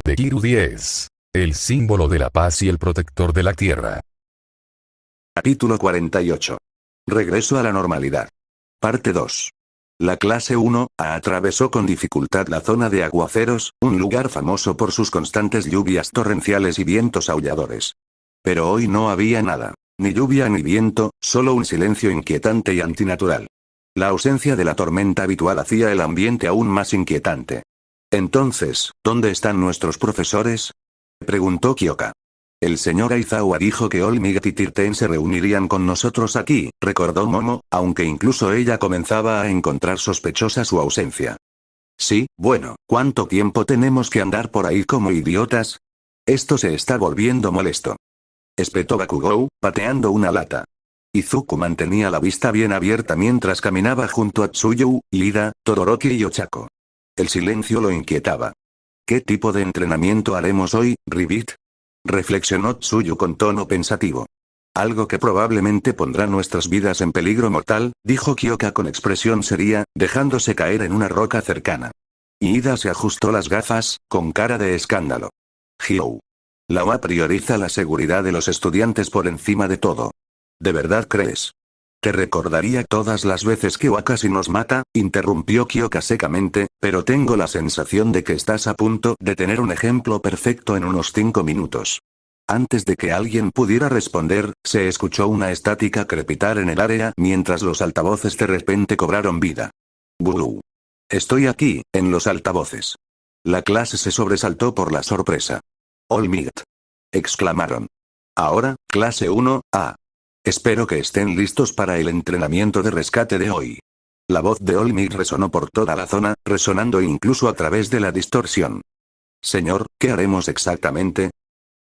de Kiru 10. El símbolo de la paz y el protector de la tierra. Capítulo 48. Regreso a la normalidad. Parte 2. La clase 1A atravesó con dificultad la zona de aguaceros, un lugar famoso por sus constantes lluvias torrenciales y vientos aulladores. Pero hoy no había nada. Ni lluvia ni viento, solo un silencio inquietante y antinatural. La ausencia de la tormenta habitual hacía el ambiente aún más inquietante. Entonces, ¿dónde están nuestros profesores?, preguntó Kyoka. El señor Aizawa dijo que Olmigt y Tirten se reunirían con nosotros aquí, recordó Momo, aunque incluso ella comenzaba a encontrar sospechosa su ausencia. Sí, bueno, ¿cuánto tiempo tenemos que andar por ahí como idiotas? Esto se está volviendo molesto, espetó Bakugou, pateando una lata. Izuku mantenía la vista bien abierta mientras caminaba junto a Tsuyu, Ida, Todoroki y Ochako. El silencio lo inquietaba. ¿Qué tipo de entrenamiento haremos hoy, Ribbit?, reflexionó Tsuyu con tono pensativo. Algo que probablemente pondrá nuestras vidas en peligro mortal, dijo Kyoka con expresión seria, dejándose caer en una roca cercana. Ida se ajustó las gafas, con cara de escándalo. Hyou. La UA prioriza la seguridad de los estudiantes por encima de todo. ¿De verdad crees? Te recordaría todas las veces que Wakashi nos mata, interrumpió Kyoka secamente, pero tengo la sensación de que estás a punto de tener un ejemplo perfecto en unos 5 minutos. Antes de que alguien pudiera responder, se escuchó una estática crepitar en el área mientras los altavoces de repente cobraron vida. ¡Buu! Estoy aquí, en los altavoces. La clase se sobresaltó por la sorpresa. Olmigt, exclamaron. Ahora, clase 1A. Espero que estén listos para el entrenamiento de rescate de hoy. La voz de Olmigt resonó por toda la zona, resonando incluso a través de la distorsión. Señor, ¿qué haremos exactamente?,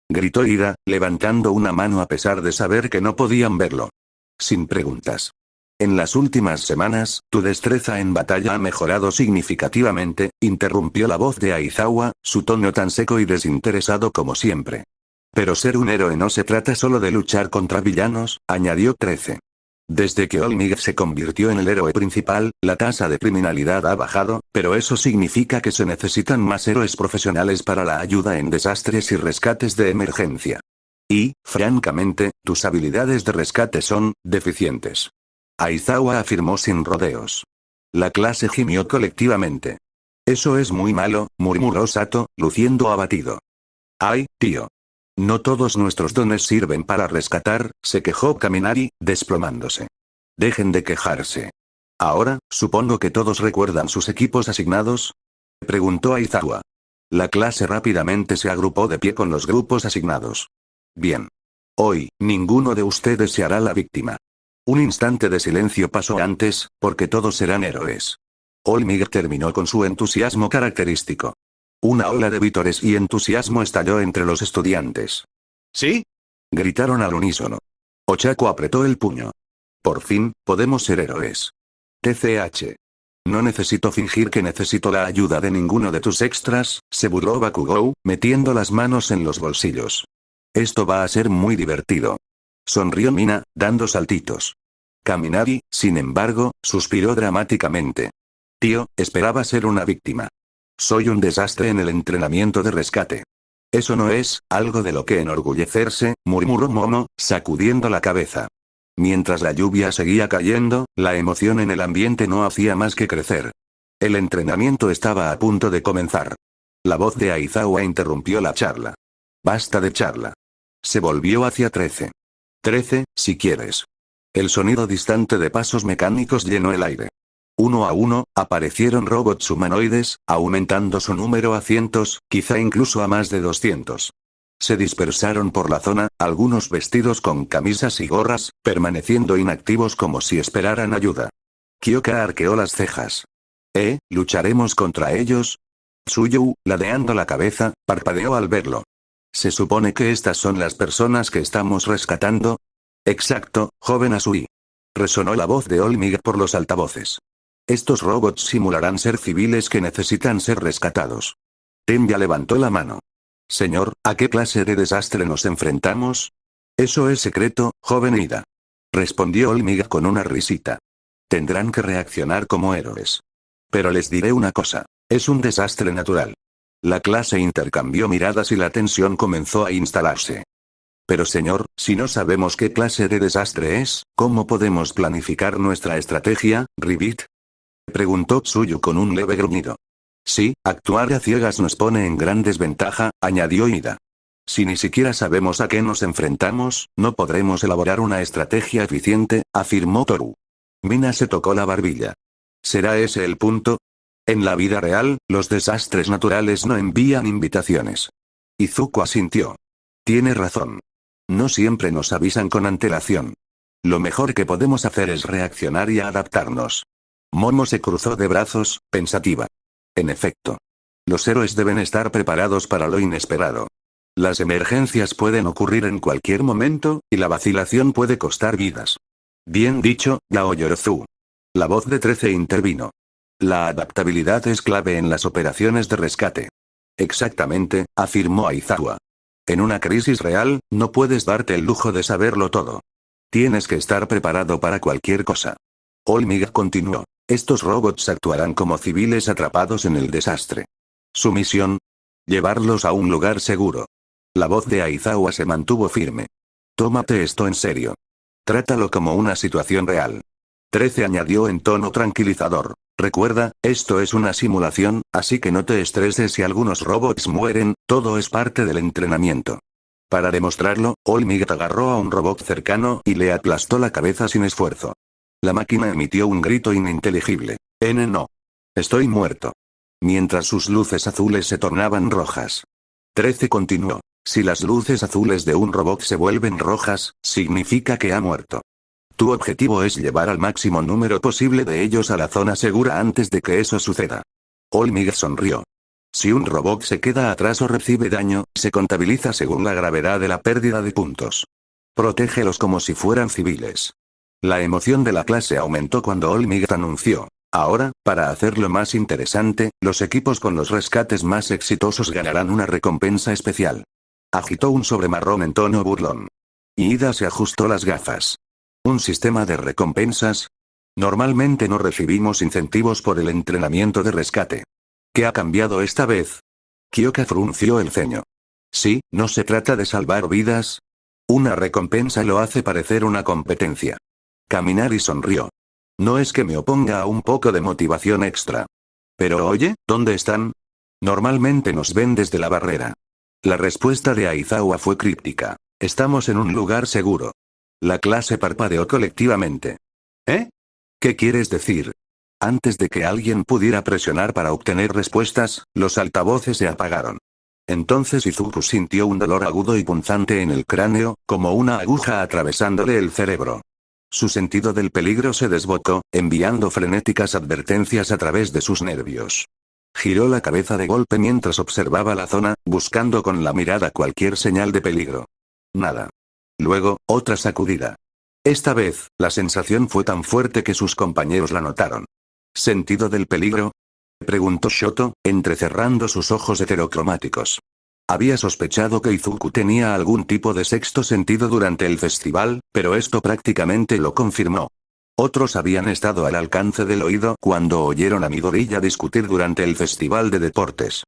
gritó Ida, levantando una mano a pesar de saber que no podían verlo. Sin preguntas. En las últimas semanas, tu destreza en batalla ha mejorado significativamente, interrumpió la voz de Aizawa, su tono tan seco y desinteresado como siempre. Pero ser un héroe no se trata solo de luchar contra villanos, añadió 13. Desde que Olmigt se convirtió en el héroe principal, la tasa de criminalidad ha bajado, pero eso significa que se necesitan más héroes profesionales para la ayuda en desastres y rescates de emergencia. Y, francamente, tus habilidades de rescate son deficientes. Aizawa afirmó sin rodeos. La clase gimió colectivamente. Eso es muy malo, murmuró Sato, luciendo abatido. Ay, tío. No todos nuestros dones sirven para rescatar, se quejó Kaminari, desplomándose. Dejen de quejarse. Ahora, supongo que todos recuerdan sus equipos asignados, preguntó Aizawa. La clase rápidamente se agrupó de pie con los grupos asignados. Bien. Hoy, ninguno de ustedes se hará la víctima. Un instante de silencio pasó antes, porque todos serán héroes. Olmigt terminó con su entusiasmo característico. Una ola de vítores y entusiasmo estalló entre los estudiantes. ¿Sí?, gritaron al unísono. Ochako apretó el puño. Por fin, podemos ser héroes. TCH. No necesito fingir que necesito la ayuda de ninguno de tus extras, se burló Bakugou, metiendo las manos en los bolsillos. Esto va a ser muy divertido. Sonrió Mina, dando saltitos. Kaminari, sin embargo, suspiró dramáticamente. Tío, esperaba ser una víctima. Soy un desastre en el entrenamiento de rescate. Eso no es algo de lo que enorgullecerse, murmuró Momo, sacudiendo la cabeza. Mientras la lluvia seguía cayendo, la emoción en el ambiente no hacía más que crecer. El entrenamiento estaba a punto de comenzar. La voz de Aizawa interrumpió la charla. Basta de charla. Se volvió hacia 13. 13, si quieres. El sonido distante de pasos mecánicos llenó el aire. Uno a uno, aparecieron robots humanoides, aumentando su número a cientos, quizá incluso a más de 200. Se dispersaron por la zona, algunos vestidos con camisas y gorras, permaneciendo inactivos como si esperaran ayuda. Kyoka arqueó las cejas. ¿Lucharemos contra ellos? Tsuyu, ladeando la cabeza, parpadeó al verlo. ¿Se supone que estas son las personas que estamos rescatando? Exacto, joven Asui. Resonó la voz de Olmigt por los altavoces. Estos robots simularán ser civiles que necesitan ser rescatados. Tenya levantó la mano. Señor, ¿a qué clase de desastre nos enfrentamos? Eso es secreto, joven Ida. Respondió Olmigt con una risita. Tendrán que reaccionar como héroes. Pero les diré una cosa. Es un desastre natural. La clase intercambió miradas y la tensión comenzó a instalarse. Pero señor, si no sabemos qué clase de desastre es, ¿cómo podemos planificar nuestra estrategia, Ribbit? Preguntó Tsuyu con un leve gruñido. Sí, actuar a ciegas nos pone en gran desventaja, añadió Ida. Si ni siquiera sabemos a qué nos enfrentamos, no podremos elaborar una estrategia eficiente, afirmó Toru. Mina se tocó la barbilla. ¿Será ese el punto? En la vida real, los desastres naturales no envían invitaciones. Izuku asintió. Tiene razón. No siempre nos avisan con antelación. Lo mejor que podemos hacer es reaccionar y adaptarnos. Momo se cruzó de brazos, pensativa. En efecto. Los héroes deben estar preparados para lo inesperado. Las emergencias pueden ocurrir en cualquier momento, y la vacilación puede costar vidas. Bien dicho, Yaoyorozu. La voz de 13 intervino. La adaptabilidad es clave en las operaciones de rescate. Exactamente, afirmó Aizawa. En una crisis real, no puedes darte el lujo de saberlo todo. Tienes que estar preparado para cualquier cosa. Olmiga continuó. Estos robots actuarán como civiles atrapados en el desastre. Su misión: llevarlos a un lugar seguro. La voz de Aizawa se mantuvo firme. Tómate esto en serio. Trátalo como una situación real. 13 añadió en tono tranquilizador. Recuerda, esto es una simulación, así que no te estreses si algunos robots mueren, todo es parte del entrenamiento. Para demostrarlo, Olmigat agarró a un robot cercano y le aplastó la cabeza sin esfuerzo. La máquina emitió un grito ininteligible. No. Estoy muerto. Mientras sus luces azules se tornaban rojas. 13 continuó. Si las luces azules de un robot se vuelven rojas, significa que ha muerto. Tu objetivo es llevar al máximo número posible de ellos a la zona segura antes de que eso suceda. Olmigat sonrió. Si un robot se queda atrás o recibe daño, se contabiliza según la gravedad de la pérdida de puntos. Protégelos como si fueran civiles. La emoción de la clase aumentó cuando Olmigat anunció. Ahora, para hacerlo más interesante, los equipos con los rescates más exitosos ganarán una recompensa especial. Agitó un sobre marrón en tono burlón. Ida se ajustó las gafas. ¿Un sistema de recompensas? Normalmente no recibimos incentivos por el entrenamiento de rescate. ¿Qué ha cambiado esta vez? Kyoka frunció el ceño. Sí, ¿no se trata de salvar vidas? Una recompensa lo hace parecer una competencia. Kaminari sonrió. No es que me oponga a un poco de motivación extra. Pero oye, ¿dónde están? Normalmente nos ven desde la barrera. La respuesta de Aizawa fue críptica. Estamos en un lugar seguro. La clase parpadeó colectivamente. ¿Eh? ¿Qué quieres decir? Antes de que alguien pudiera presionar para obtener respuestas, los altavoces se apagaron. Entonces Izuku sintió un dolor agudo y punzante en el cráneo, como una aguja atravesándole el cerebro. Su sentido del peligro se desbocó, enviando frenéticas advertencias a través de sus nervios. Giró la cabeza de golpe mientras observaba la zona, buscando con la mirada cualquier señal de peligro. Nada. Luego, otra sacudida. Esta vez, la sensación fue tan fuerte que sus compañeros la notaron. ¿Sentido del peligro? Preguntó Shoto, entrecerrando sus ojos heterocromáticos. Había sospechado que Izuku tenía algún tipo de sexto sentido durante el festival, pero esto prácticamente lo confirmó. Otros habían estado al alcance del oído cuando oyeron a Midoriya discutir durante el festival de deportes.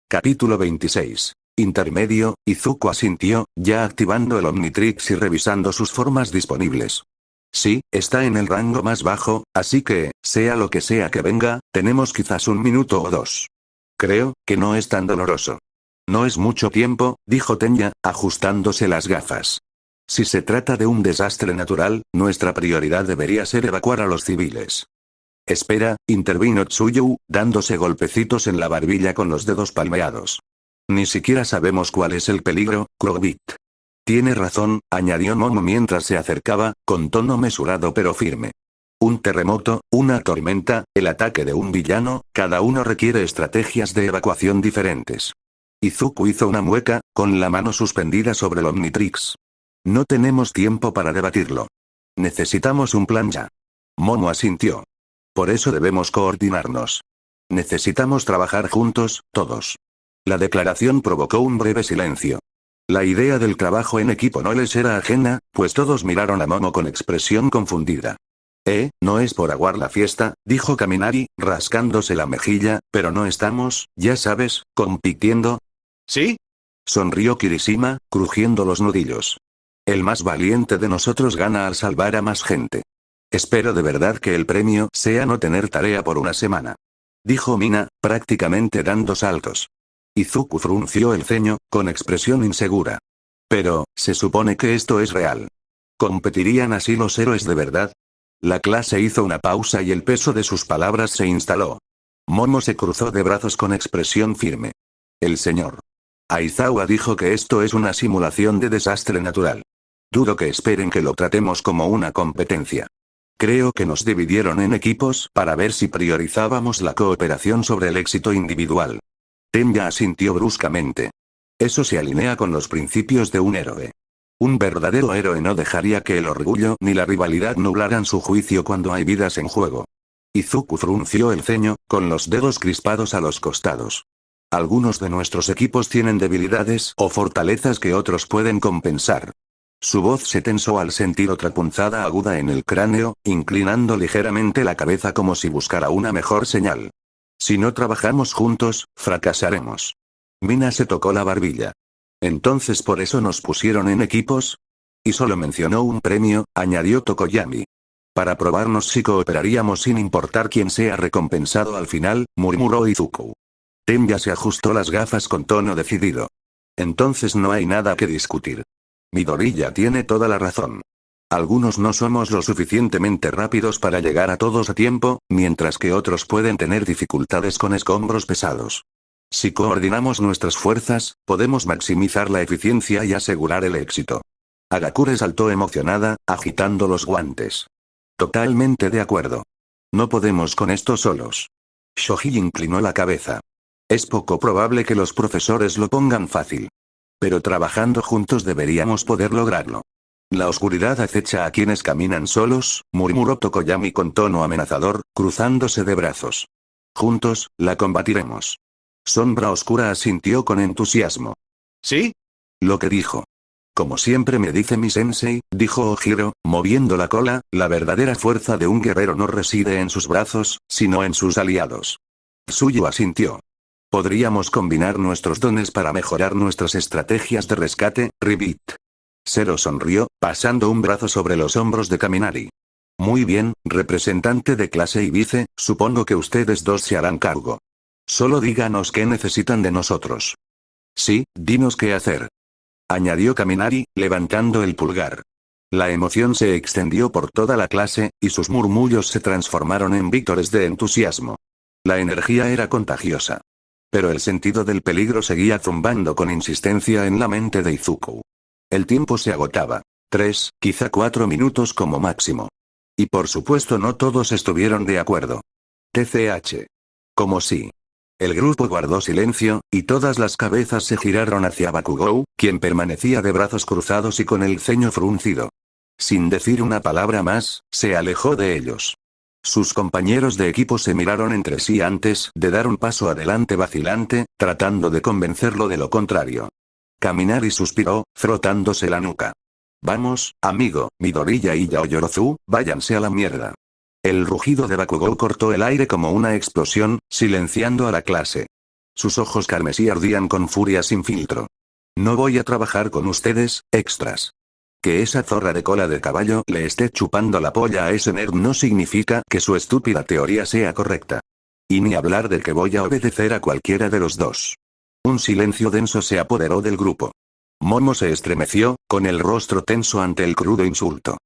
Capítulo 26. Intermedio, Izuku asintió, ya activando el Omnitrix y revisando sus formas disponibles. Sí, está en el rango más bajo, así que, sea lo que sea que venga, tenemos quizás un minuto o dos. Creo que no es tan doloroso. No es mucho tiempo, dijo Tenya, ajustándose las gafas. Si se trata de un desastre natural, nuestra prioridad debería ser evacuar a los civiles. Espera, intervino Tsuyu, dándose golpecitos en la barbilla con los dedos palmeados. Ni siquiera sabemos cuál es el peligro, Krogvit. Tiene razón, añadió Momo mientras se acercaba, con tono mesurado pero firme. Un terremoto, una tormenta, el ataque de un villano, cada uno requiere estrategias de evacuación diferentes. Izuku hizo una mueca, con la mano suspendida sobre el Omnitrix. No tenemos tiempo para debatirlo. Necesitamos un plan ya. Momo asintió. Por eso debemos coordinarnos. Necesitamos trabajar juntos, todos. La declaración provocó un breve silencio. La idea del trabajo en equipo no les era ajena, pues todos miraron a Momo con expresión confundida. No es por aguar la fiesta, dijo Kaminari, rascándose la mejilla, pero no estamos, ya sabes, compitiendo. ¿Sí? Sonrió Kirishima, crujiendo los nudillos. El más valiente de nosotros gana al salvar a más gente. Espero de verdad que el premio sea no tener tarea por una semana. Dijo Mina, prácticamente dando saltos. Izuku frunció el ceño, con expresión insegura. Pero, se supone que esto es real. ¿Competirían así los héroes de verdad? La clase hizo una pausa y el peso de sus palabras se instaló. Momo se cruzó de brazos con expresión firme. El señor Aizawa dijo que esto es una simulación de desastre natural. Dudo que esperen que lo tratemos como una competencia. Creo que nos dividieron en equipos para ver si priorizábamos la cooperación sobre el éxito individual. Tenya asintió bruscamente. Eso se alinea con los principios de un héroe. Un verdadero héroe no dejaría que el orgullo ni la rivalidad nublaran su juicio cuando hay vidas en juego. Izuku frunció el ceño, con los dedos crispados a los costados. Algunos de nuestros equipos tienen debilidades o fortalezas que otros pueden compensar. Su voz se tensó al sentir otra punzada aguda en el cráneo, inclinando ligeramente la cabeza como si buscara una mejor señal. Si no trabajamos juntos, fracasaremos. Mina se tocó la barbilla. ¿Entonces por eso nos pusieron en equipos? Y solo mencionó un premio, añadió Tokoyami. Para probarnos si cooperaríamos sin importar quién sea recompensado al final, murmuró Izuku. Tenya se ajustó las gafas con tono decidido. Entonces no hay nada que discutir. Midoriya tiene toda la razón. Algunos no somos lo suficientemente rápidos para llegar a todos a tiempo, mientras que otros pueden tener dificultades con escombros pesados. Si coordinamos nuestras fuerzas, podemos maximizar la eficiencia y asegurar el éxito. Agakure saltó emocionada, agitando los guantes. Totalmente de acuerdo. No podemos con esto solos. Shoji inclinó la cabeza. Es poco probable que los profesores lo pongan fácil. Pero trabajando juntos deberíamos poder lograrlo. La oscuridad acecha a quienes caminan solos, murmuró Tokoyami con tono amenazador, cruzándose de brazos. Juntos, la combatiremos. Sombra Oscura asintió con entusiasmo. ¿Sí? Lo que dijo. Como siempre me dice mi sensei, dijo Ojiro, moviendo la cola, la verdadera fuerza de un guerrero no reside en sus brazos, sino en sus aliados. Tsuyu asintió. Podríamos combinar nuestros dones para mejorar nuestras estrategias de rescate, Ribbit. Zero sonrió, pasando un brazo sobre los hombros de Kaminari. Muy bien, representante de clase y vice, supongo que ustedes dos se harán cargo. Solo díganos qué necesitan de nosotros. Sí, dinos qué hacer. Añadió Kaminari, levantando el pulgar. La emoción se extendió por toda la clase, y sus murmullos se transformaron en vítores de entusiasmo. La energía era contagiosa. Pero el sentido del peligro seguía zumbando con insistencia en la mente de Izuku. El tiempo se agotaba. 3, quizá 4 minutos como máximo. Y por supuesto no todos estuvieron de acuerdo. TCH. Como si. El grupo guardó silencio, y todas las cabezas se giraron hacia Bakugou, quien permanecía de brazos cruzados y con el ceño fruncido. Sin decir una palabra más, se alejó de ellos. Sus compañeros de equipo se miraron entre sí antes de dar un paso adelante vacilante, tratando de convencerlo de lo contrario. Kaminari suspiró, frotándose la nuca. Vamos, amigo, Midoriya y Yaoyorozu, váyanse a la mierda. El rugido de Bakugou cortó el aire como una explosión, silenciando a la clase. Sus ojos carmesí ardían con furia sin filtro. No voy a trabajar con ustedes, extras. Que esa zorra de cola de caballo le esté chupando la polla a ese nerd no significa que su estúpida teoría sea correcta. Y ni hablar de que voy a obedecer a cualquiera de los dos. Un silencio denso se apoderó del grupo. Momo se estremeció, con el rostro tenso ante el crudo insulto.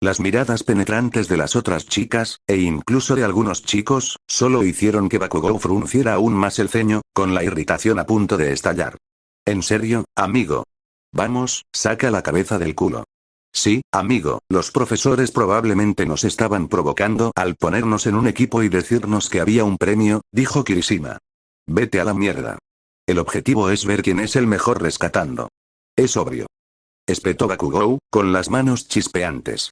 Las miradas penetrantes de las otras chicas, e incluso de algunos chicos, solo hicieron que Bakugou frunciera aún más el ceño, con la irritación a punto de estallar. ¿En serio, amigo? Vamos, saca la cabeza del culo. Sí, amigo, los profesores probablemente nos estaban provocando al ponernos en un equipo y decirnos que había un premio, dijo Kirishima. Vete a la mierda. El objetivo es ver quién es el mejor rescatando. Es obvio. Espetó Bakugou, con las manos chispeantes.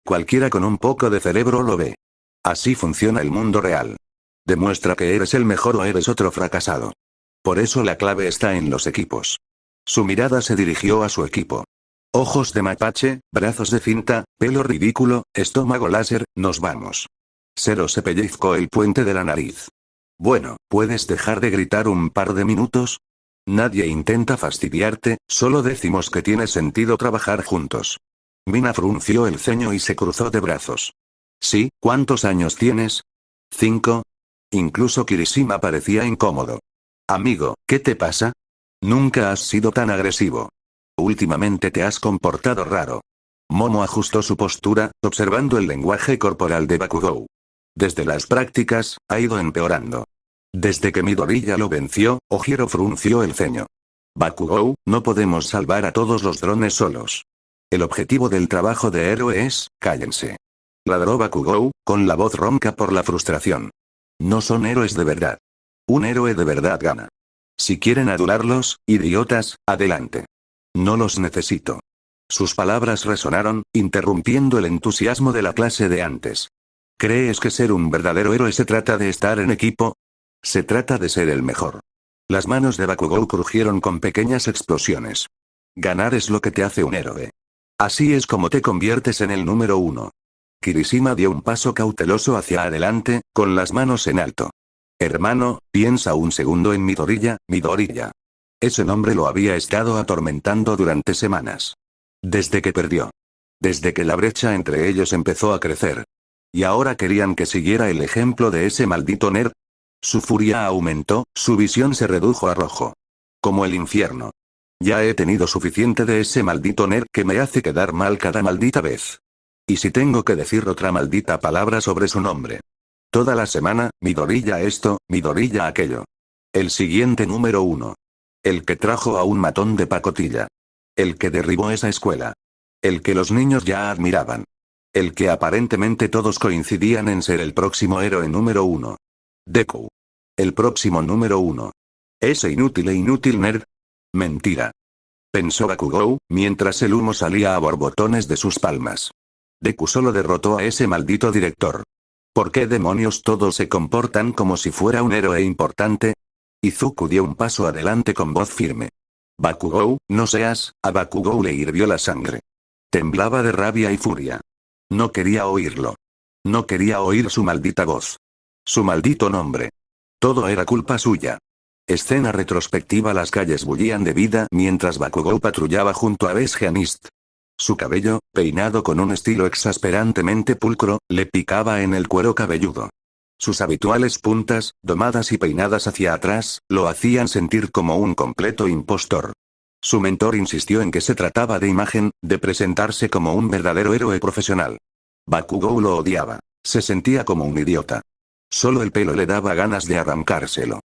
Cualquiera con un poco de cerebro lo ve. Así funciona el mundo real. Demuestra que eres el mejor o eres otro fracasado. Por eso la clave está en los equipos. Su mirada se dirigió a su equipo. Ojos de mapache, brazos de cinta, pelo ridículo, estómago láser, nos vamos. Zero se pellizcó el puente de la nariz. Bueno, ¿puedes dejar de gritar un par de minutos? Nadie intenta fastidiarte, solo decimos que tiene sentido trabajar juntos. Mina frunció el ceño y se cruzó de brazos. Sí, ¿cuántos años tienes? 5. Incluso Kirishima parecía incómodo. Amigo, ¿qué te pasa? Nunca has sido tan agresivo. Últimamente te has comportado raro. Momo ajustó su postura, observando el lenguaje corporal de Bakugou. Desde las prácticas, ha ido empeorando. Desde que Midoriya lo venció, Ojiro frunció el ceño. Bakugou, no podemos salvar a todos los drones solos. El objetivo del trabajo de héroe es, cállense. Ladró Bakugou, con la voz ronca por la frustración. No son héroes de verdad. Un héroe de verdad gana. Si quieren adularlos, idiotas, adelante. No los necesito. Sus palabras resonaron, interrumpiendo el entusiasmo de la clase de antes. ¿Crees que ser un verdadero héroe se trata de estar en equipo? Se trata de ser el mejor. Las manos de Bakugou crujieron con pequeñas explosiones. Ganar es lo que te hace un héroe. Así es como te conviertes en el número 1. Kirishima dio un paso cauteloso hacia adelante, con las manos en alto. Hermano, piensa un segundo en Midoriya, Midoriya. Ese nombre lo había estado atormentando durante semanas. Desde que perdió. Desde que la brecha entre ellos empezó a crecer. ¿Y ahora querían que siguiera el ejemplo de ese maldito nerd? Su furia aumentó, su visión se redujo a rojo. Como el infierno. Ya he tenido suficiente de ese maldito nerd que me hace quedar mal cada maldita vez. Y si tengo que decir otra maldita palabra sobre su nombre. Toda la semana, Midoriya esto, Midoriya aquello. El siguiente número 1. El que trajo a un matón de pacotilla. El que derribó esa escuela. El que los niños ya admiraban. El que aparentemente todos coincidían en ser el próximo héroe número 1. Deku. El próximo número 1. Ese inútil e inútil nerd. Mentira. Pensó Bakugou, mientras el humo salía a borbotones de sus palmas. Deku solo derrotó a ese maldito director. ¿Por qué demonios todos se comportan como si fuera un héroe importante? Izuku dio un paso adelante con voz firme. Bakugou, no seas, a Bakugou le hirvió la sangre. Temblaba de rabia y furia. No quería oírlo. No quería oír su maldita voz. Su maldito nombre. Todo era culpa suya. Escena retrospectiva. Las calles bullían de vida mientras Bakugou patrullaba junto a Besgeanist. Su cabello, peinado con un estilo exasperantemente pulcro, le picaba en el cuero cabelludo. Sus habituales puntas, domadas y peinadas hacia atrás, lo hacían sentir como un completo impostor. Su mentor insistió en que se trataba de imagen, de presentarse como un verdadero héroe profesional. Bakugou lo odiaba. Se sentía como un idiota. Solo el pelo le daba ganas de arrancárselo.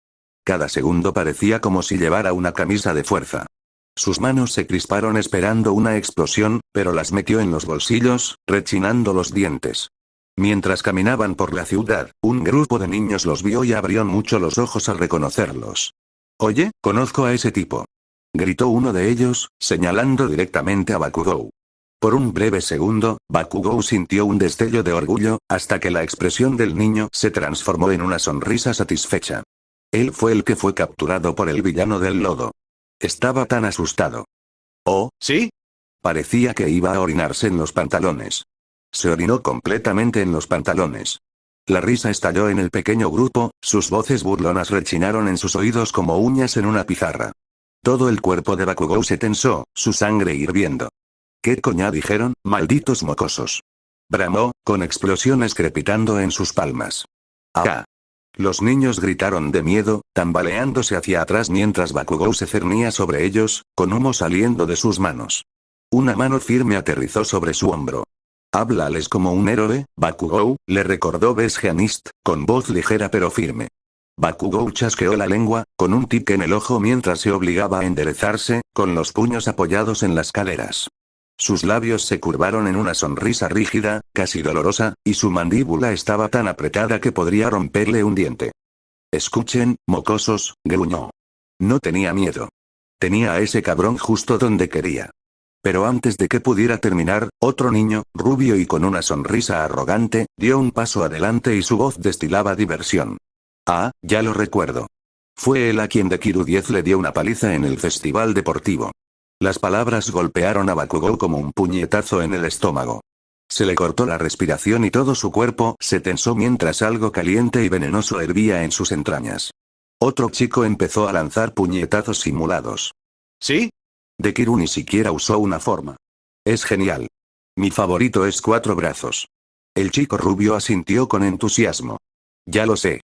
Cada segundo parecía como si llevara una camisa de fuerza. Sus manos se crisparon esperando una explosión, pero las metió en los bolsillos, rechinando los dientes. Mientras caminaban por la ciudad, un grupo de niños los vio y abrió mucho los ojos al reconocerlos. «Oye, conozco a ese tipo», gritó uno de ellos, señalando directamente a Bakugou. Por un breve segundo, Bakugou sintió un destello de orgullo, hasta que la expresión del niño se transformó en una sonrisa satisfecha. Él fue el que fue capturado por el villano del lodo. Estaba tan asustado. «¿Oh, sí?» Parecía que iba a orinarse en los pantalones. Se orinó completamente en los pantalones. La risa estalló en el pequeño grupo, sus voces burlonas rechinaron en sus oídos como uñas en una pizarra. Todo el cuerpo de Bakugou se tensó, su sangre hirviendo. «¿Qué coña dijeron, malditos mocosos?» Bramó, con explosiones crepitando en sus palmas. «¡Ah!». Los niños gritaron de miedo, tambaleándose hacia atrás mientras Bakugou se cernía sobre ellos, con humo saliendo de sus manos. Una mano firme aterrizó sobre su hombro. «Háblales como un héroe, Bakugou», le recordó Besgeanist, con voz ligera pero firme. Bakugou chasqueó la lengua, con un tic en el ojo mientras se obligaba a enderezarse, con los puños apoyados en las caderas. Sus labios se curvaron en una sonrisa rígida, casi dolorosa, y su mandíbula estaba tan apretada que podría romperle un diente. «Escuchen, mocosos», gruñó. No tenía miedo. Tenía a ese cabrón justo donde quería. Pero antes de que pudiera terminar, otro niño, rubio y con una sonrisa arrogante, dio un paso adelante y su voz destilaba diversión. «Ah, ya lo recuerdo. Fue él a quien Dekiru 10 le dio una paliza en el festival deportivo. Las palabras golpearon a Bakugou como un puñetazo en el estómago. Se le cortó la respiración y todo su cuerpo se tensó mientras algo caliente y venenoso hervía en sus entrañas. Otro chico empezó a lanzar puñetazos simulados. ¿Sí? Dekiru ni siquiera usó una forma. Es genial. Mi favorito es 4 brazos. El chico rubio asintió con entusiasmo. Ya lo sé.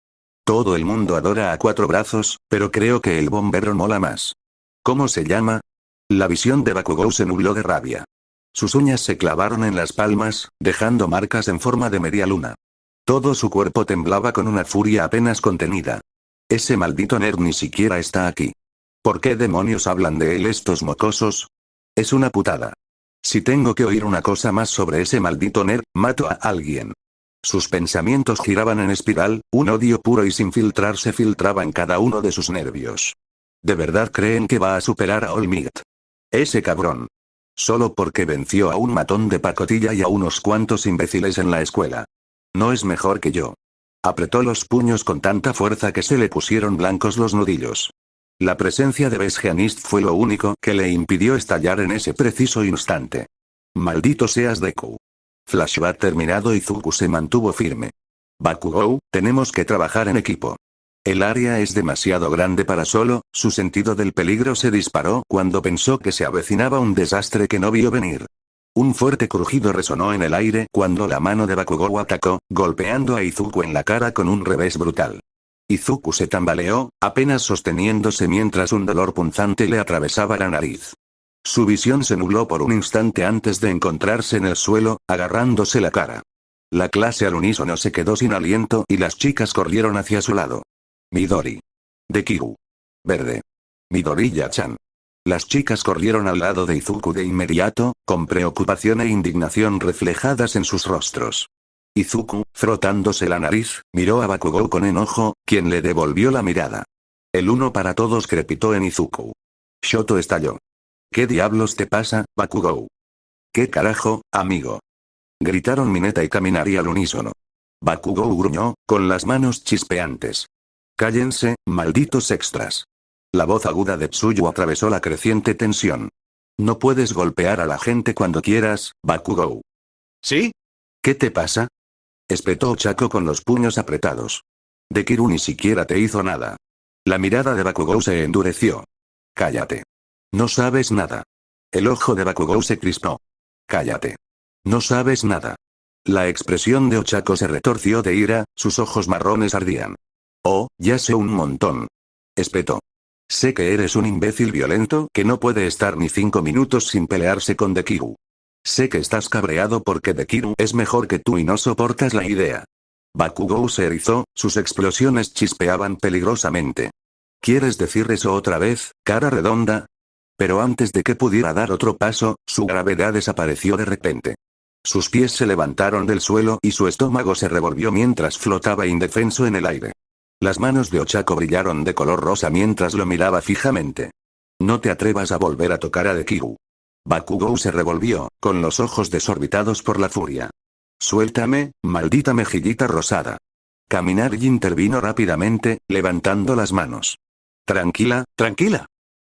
Todo el mundo adora a 4 brazos, pero creo que el bombero mola más. ¿Cómo se llama? La visión de Bakugou se nubló de rabia. Sus uñas se clavaron en las palmas, dejando marcas en forma de media luna. Todo su cuerpo temblaba con una furia apenas contenida. Ese maldito nerd ni siquiera está aquí. ¿Por qué demonios hablan de él estos mocosos? Es una putada. Si tengo que oír una cosa más sobre ese maldito nerd, mato a alguien. Sus pensamientos giraban en espiral, un odio puro y sin filtrar se filtraba en cada uno de sus nervios. ¿De verdad creen que va a superar a All Might? Ese cabrón. Solo porque venció a un matón de pacotilla y a unos cuantos imbéciles en la escuela. No es mejor que yo. Apretó los puños con tanta fuerza que se le pusieron blancos los nudillos. La presencia de Besgianist fue lo único que le impidió estallar en ese preciso instante. Maldito seas Deku. Flashback terminado y Izuku se mantuvo firme. Bakugou, tenemos que trabajar en equipo. El área es demasiado grande para solo, su sentido del peligro se disparó cuando pensó que se avecinaba un desastre que no vio venir. Un fuerte crujido resonó en el aire cuando la mano de Bakugou atacó, golpeando a Izuku en la cara con un revés brutal. Izuku se tambaleó, apenas sosteniéndose mientras un dolor punzante le atravesaba la nariz. Su visión se nubló por un instante antes de encontrarse en el suelo, agarrándose la cara. La clase al unísono se quedó sin aliento y las chicas corrieron hacia su lado. Midori. Dekiru. Verde. Midoriya-chan. Las chicas corrieron al lado de Izuku de inmediato, con preocupación e indignación reflejadas en sus rostros. Izuku, frotándose la nariz, miró a Bakugou con enojo, quien le devolvió la mirada. El uno para todos crepitó en Izuku. Shoto estalló. ¿Qué diablos te pasa, Bakugou? ¿Qué carajo, amigo? Gritaron Mineta y Kaminari al unísono. Bakugou gruñó, con las manos chispeantes. Cállense, malditos extras. La voz aguda de Tsuyu atravesó la creciente tensión. No puedes golpear a la gente cuando quieras, Bakugou. ¿Sí? ¿Qué te pasa? Espetó Ochako con los puños apretados. Dekiru ni siquiera te hizo nada. La mirada de Bakugou se endureció. Cállate. No sabes nada. El ojo de Bakugou se crispó. Cállate. No sabes nada. La expresión de Ochako se retorció de ira, sus ojos marrones ardían. Oh, ya sé un montón. Espetó. Sé que eres un imbécil violento que no puede estar ni 5 minutos sin pelearse con Dekiru. Sé que estás cabreado porque Dekiru es mejor que tú y no soportas la idea. Bakugou se erizó, sus explosiones chispeaban peligrosamente. ¿Quieres decir eso otra vez, cara redonda? Pero antes de que pudiera dar otro paso, su gravedad desapareció de repente. Sus pies se levantaron del suelo y su estómago se revolvió mientras flotaba indefenso en el aire. Las manos de Ochako brillaron de color rosa mientras lo miraba fijamente. No te atrevas a volver a tocar a Dekiru. Bakugou se revolvió, con los ojos desorbitados por la furia. Suéltame, maldita mejillita rosada. Kaminari intervino rápidamente, levantando las manos. Tranquila, tranquila.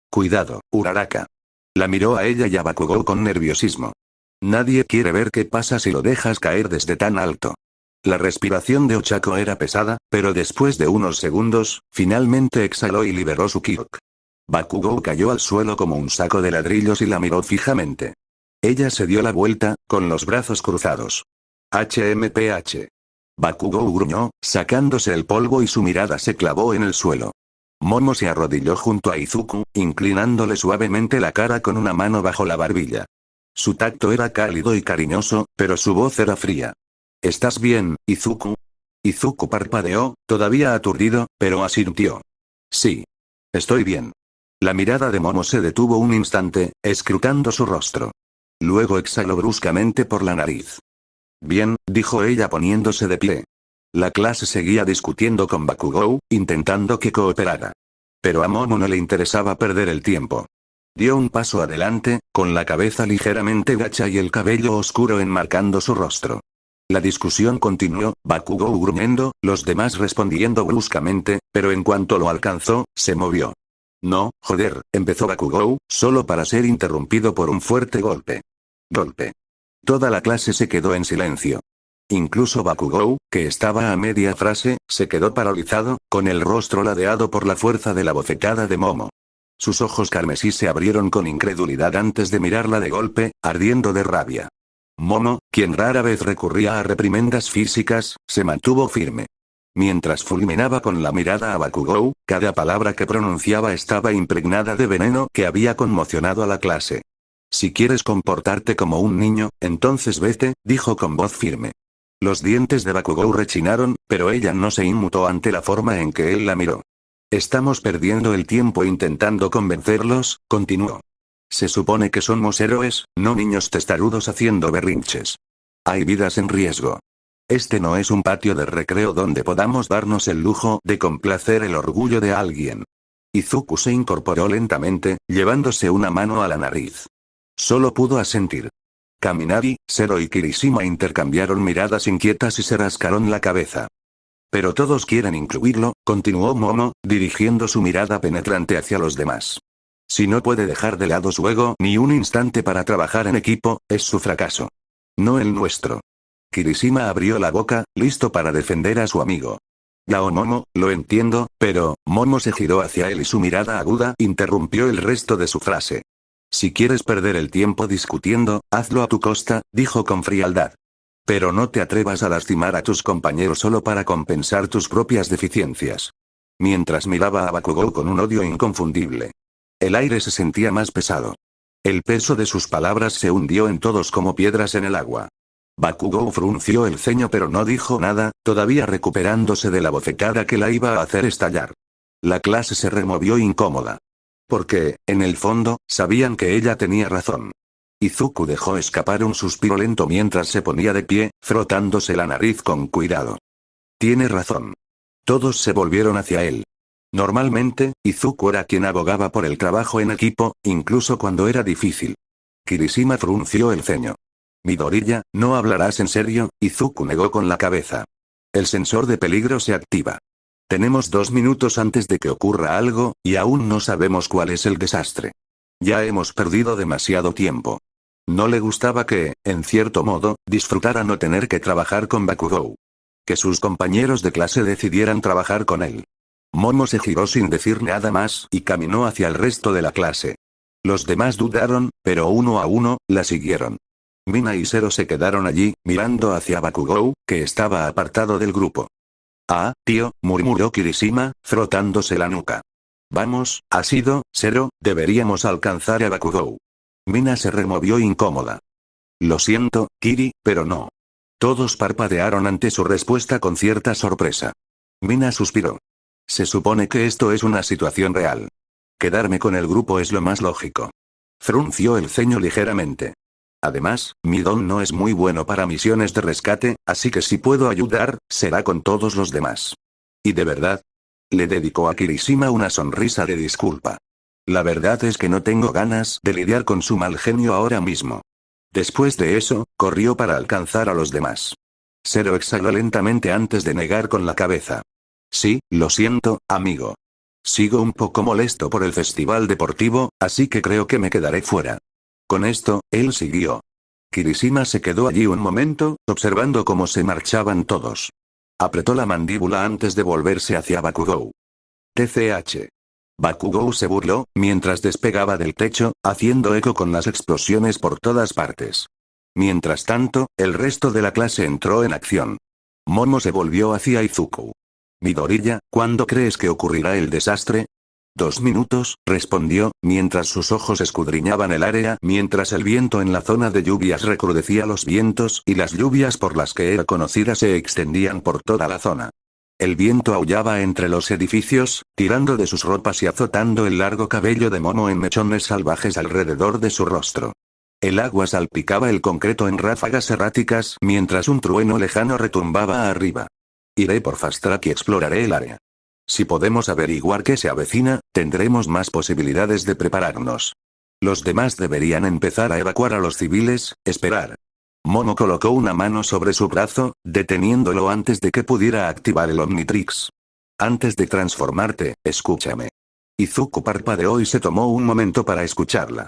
Cuidado, Uraraka. La miró a ella y a Bakugou con nerviosismo. Nadie quiere ver qué pasa si lo dejas caer desde tan alto. La respiración de Ochako era pesada, pero después de unos segundos, finalmente exhaló y liberó su Kyok. Bakugou cayó al suelo como un saco de ladrillos y la miró fijamente. Ella se dio la vuelta, con los brazos cruzados. HMPH. Bakugou gruñó, sacándose el polvo y su mirada se clavó en el suelo. Momo se arrodilló junto a Izuku, inclinándole suavemente la cara con una mano bajo la barbilla. Su tacto era cálido y cariñoso, pero su voz era fría. ¿Estás bien, Izuku? Izuku parpadeó, todavía aturdido, pero asintió. Sí. Estoy bien. La mirada de Momo se detuvo un instante, escrutando su rostro. Luego exhaló bruscamente por la nariz. Bien, dijo ella poniéndose de pie. La clase seguía discutiendo con Bakugou, intentando que cooperara. Pero a Momo no le interesaba perder el tiempo. Dio un paso adelante, con la cabeza ligeramente gacha y el cabello oscuro enmarcando su rostro. La discusión continuó, Bakugou gruñendo, los demás respondiendo bruscamente, pero en cuanto lo alcanzó, se movió. No, joder, empezó Bakugou, solo para ser interrumpido por un fuerte golpe. Golpe. Toda la clase se quedó en silencio. Incluso Bakugou, que estaba a media frase, se quedó paralizado, con el rostro ladeado por la fuerza de la bofetada de Momo. Sus ojos carmesí se abrieron con incredulidad antes de mirarla de golpe, ardiendo de rabia. Momo, quien rara vez recurría a reprimendas físicas, se mantuvo firme. Mientras fulminaba con la mirada a Bakugou, cada palabra que pronunciaba estaba impregnada de veneno que había conmocionado a la clase. Si quieres comportarte como un niño, entonces vete, dijo con voz firme. Los dientes de Bakugou rechinaron, pero ella no se inmutó ante la forma en que él la miró. Estamos perdiendo el tiempo intentando convencerlos, continuó. Se supone que somos héroes, no niños testarudos haciendo berrinches. Hay vidas en riesgo. Este no es un patio de recreo donde podamos darnos el lujo de complacer el orgullo de alguien. Izuku se incorporó lentamente, llevándose una mano a la nariz. Solo pudo asentir. Kaminari, Zero y Kirishima intercambiaron miradas inquietas y se rascaron la cabeza. Pero todos quieren incluirlo, continuó Momo, dirigiendo su mirada penetrante hacia los demás. Si no puede dejar de lado su ego ni un instante para trabajar en equipo, es su fracaso. No el nuestro. Kirishima abrió la boca, listo para defender a su amigo. Yao Momo, lo entiendo, pero, Momo se giró hacia él y su mirada aguda interrumpió el resto de su frase. Si quieres perder el tiempo discutiendo, hazlo a tu costa, dijo con frialdad. Pero no te atrevas a lastimar a tus compañeros solo para compensar tus propias deficiencias. Mientras miraba a Bakugou con un odio inconfundible. El aire se sentía más pesado. El peso de sus palabras se hundió en todos como piedras en el agua. Bakugou frunció el ceño pero no dijo nada, todavía recuperándose de la bofetada que la iba a hacer estallar. La clase se removió incómoda. Porque, en el fondo, sabían que ella tenía razón. Izuku dejó escapar un suspiro lento mientras se ponía de pie, frotándose la nariz con cuidado. Tiene razón. Todos se volvieron hacia él. Normalmente, Izuku era quien abogaba por el trabajo en equipo, incluso cuando era difícil. Kirishima frunció el ceño. Midoriya, ¿no hablarás en serio? Izuku negó con la cabeza. El sensor de peligro se activa. Tenemos 2 minutos antes de que ocurra algo, y aún no sabemos cuál es el desastre. Ya hemos perdido demasiado tiempo. No le gustaba que, en cierto modo, disfrutara no tener que trabajar con Bakugou. Que sus compañeros de clase decidieran trabajar con él. Momo se giró sin decir nada más y caminó hacia el resto de la clase. Los demás dudaron, pero uno a uno, la siguieron. Mina y Zero se quedaron allí, mirando hacia Bakugou, que estaba apartado del grupo. Ah, tío, murmuró Kirishima, frotándose la nuca. Vamos, ha sido, Zero, deberíamos alcanzar a Bakugou. Mina se removió incómoda. Lo siento, Kiri, pero no. Todos parpadearon ante su respuesta con cierta sorpresa. Mina suspiró. Se supone que esto es una situación real. Quedarme con el grupo es lo más lógico. Frunció el ceño ligeramente. Además, mi don no es muy bueno para misiones de rescate, así que si puedo ayudar, será con todos los demás. ¿Y de verdad? Le dedicó a Kirishima una sonrisa de disculpa. La verdad es que no tengo ganas de lidiar con su mal genio ahora mismo. Después de eso, corrió para alcanzar a los demás. Zero exhaló lentamente antes de negar con la cabeza. Sí, lo siento, amigo. Sigo un poco molesto por el festival deportivo, así que creo que me quedaré fuera. Con esto, él siguió. Kirishima se quedó allí un momento, observando cómo se marchaban todos. Apretó la mandíbula antes de volverse hacia Bakugou. TCH. Bakugou se burló, mientras despegaba del techo, haciendo eco con las explosiones por todas partes. Mientras tanto, el resto de la clase entró en acción. Momo se volvió hacia Izuku. Midoriya, ¿cuándo crees que ocurrirá el desastre? 2 minutos, respondió, mientras sus ojos escudriñaban el área, mientras el viento en la zona de lluvias recrudecía los vientos y las lluvias por las que era conocida se extendían por toda la zona. El viento aullaba entre los edificios, tirando de sus ropas y azotando el largo cabello de Momo en mechones salvajes alrededor de su rostro. El agua salpicaba el concreto en ráfagas erráticas mientras un trueno lejano retumbaba arriba. Iré por Fast Track y exploraré el área. Si podemos averiguar qué se avecina, tendremos más posibilidades de prepararnos. Los demás deberían empezar a evacuar a los civiles, esperar. Momo colocó una mano sobre su brazo, deteniéndolo antes de que pudiera activar el Omnitrix. Antes de transformarte, escúchame. Izuku parpadeó y se tomó un momento para escucharla.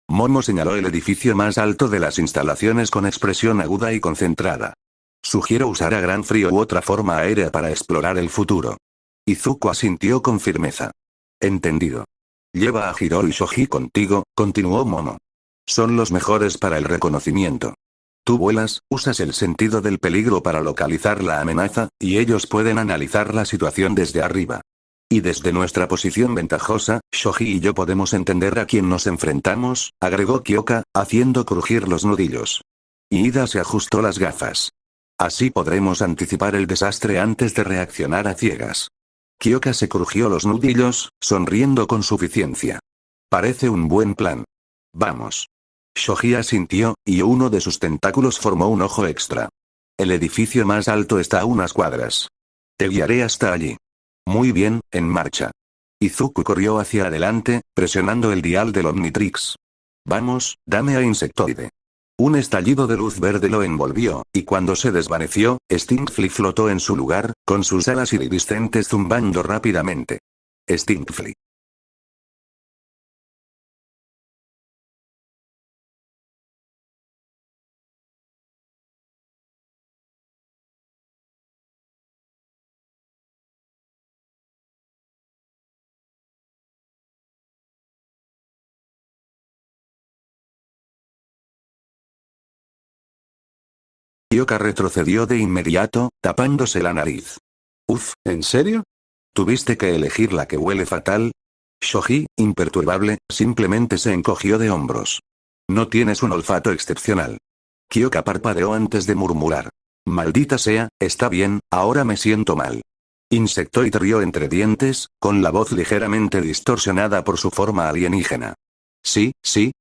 Momo señaló el edificio más alto de las instalaciones con expresión aguda y concentrada. Sugiero usar a gran frío u otra forma aérea para explorar el futuro. Izuku asintió con firmeza. Entendido. Lleva a Hiro y Shoji contigo, continuó Momo. Son los mejores para el reconocimiento. Tú vuelas, usas el sentido del peligro para localizar la amenaza, y ellos pueden analizar la situación desde arriba. Y desde nuestra posición ventajosa, Shoji y yo podemos entender a quién nos enfrentamos, agregó Kyoka, haciendo crujir los nudillos. Ida se ajustó las gafas. Así podremos anticipar el desastre antes de reaccionar a ciegas. Kyoka se crujió los nudillos, sonriendo con suficiencia. Parece un buen plan. Vamos. Shoji asintió, y uno de sus tentáculos formó un ojo extra. El edificio más alto está a unas cuadras. Te guiaré hasta allí. Muy bien, en marcha. Izuku corrió hacia adelante, presionando el dial del Omnitrix. Vamos, dame a Insectoide. Un estallido de luz verde lo envolvió, y cuando se desvaneció, Stinkfly flotó en su lugar, con sus alas iridiscentes zumbando rápidamente. Stinkfly. Kyoka retrocedió de inmediato, tapándose la nariz. Uf, ¿en serio? ¿Tuviste que elegir la que huele fatal? Shoji, imperturbable, simplemente se encogió de hombros. No tienes un olfato excepcional. Kyoka parpadeó antes de murmurar. Maldita sea, está bien, ahora me siento mal. Insectoid rió entre dientes, con la voz ligeramente distorsionada por su forma alienígena. Sí,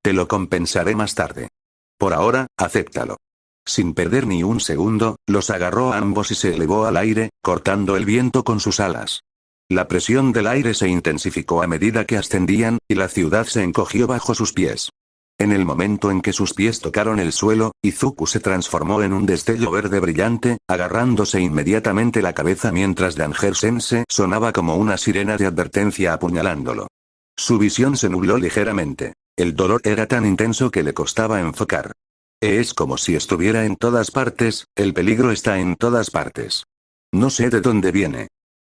te lo compensaré más tarde. Por ahora, acéptalo. Sin perder ni un segundo, los agarró a ambos y se elevó al aire, cortando el viento con sus alas. La presión del aire se intensificó a medida que ascendían, y la ciudad se encogió bajo sus pies. En el momento en que sus pies tocaron el suelo, Izuku se transformó en un destello verde brillante, agarrándose inmediatamente la cabeza mientras Danger Sense sonaba como una sirena de advertencia apuñalándolo. Su visión se nubló ligeramente. El dolor era tan intenso que le costaba enfocar. Es como si estuviera en todas partes, el peligro está en todas partes. No sé de dónde viene.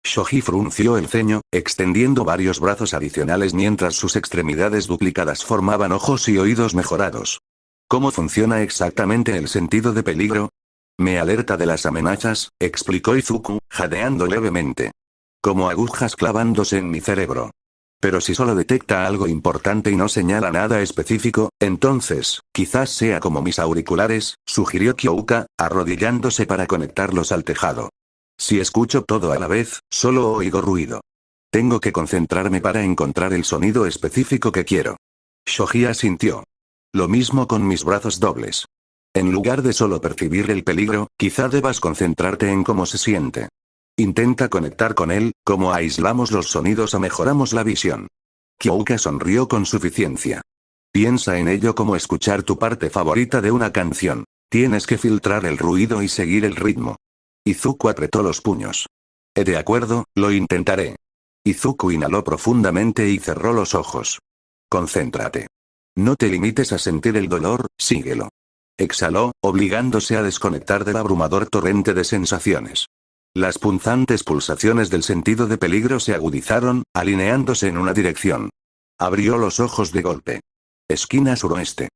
Shoji frunció el ceño, extendiendo varios brazos adicionales mientras sus extremidades duplicadas formaban ojos y oídos mejorados. ¿Cómo funciona exactamente el sentido de peligro? Me alerta de las amenazas, explicó Izuku, jadeando levemente. Como agujas clavándose en mi cerebro. Pero si solo detecta algo importante y no señala nada específico, entonces, quizás sea como mis auriculares, sugirió Kyoka, arrodillándose para conectarlos al tejado. Si escucho todo a la vez, solo oigo ruido. Tengo que concentrarme para encontrar el sonido específico que quiero. Shoji asintió. Lo mismo con mis brazos dobles. En lugar de solo percibir el peligro, quizá debas concentrarte en cómo se siente. Intenta conectar con él, como aislamos los sonidos o mejoramos la visión. Kyoka sonrió con suficiencia. Piensa en ello como escuchar tu parte favorita de una canción. Tienes que filtrar el ruido y seguir el ritmo. Izuku apretó los puños. De acuerdo, lo intentaré. Izuku inhaló profundamente y cerró los ojos. Concéntrate. No te limites a sentir el dolor, síguelo. Exhaló, obligándose a desconectar del abrumador torrente de sensaciones. Las punzantes pulsaciones del sentido de peligro se agudizaron, alineándose en una dirección. Abrió los ojos de golpe. Esquina suroeste.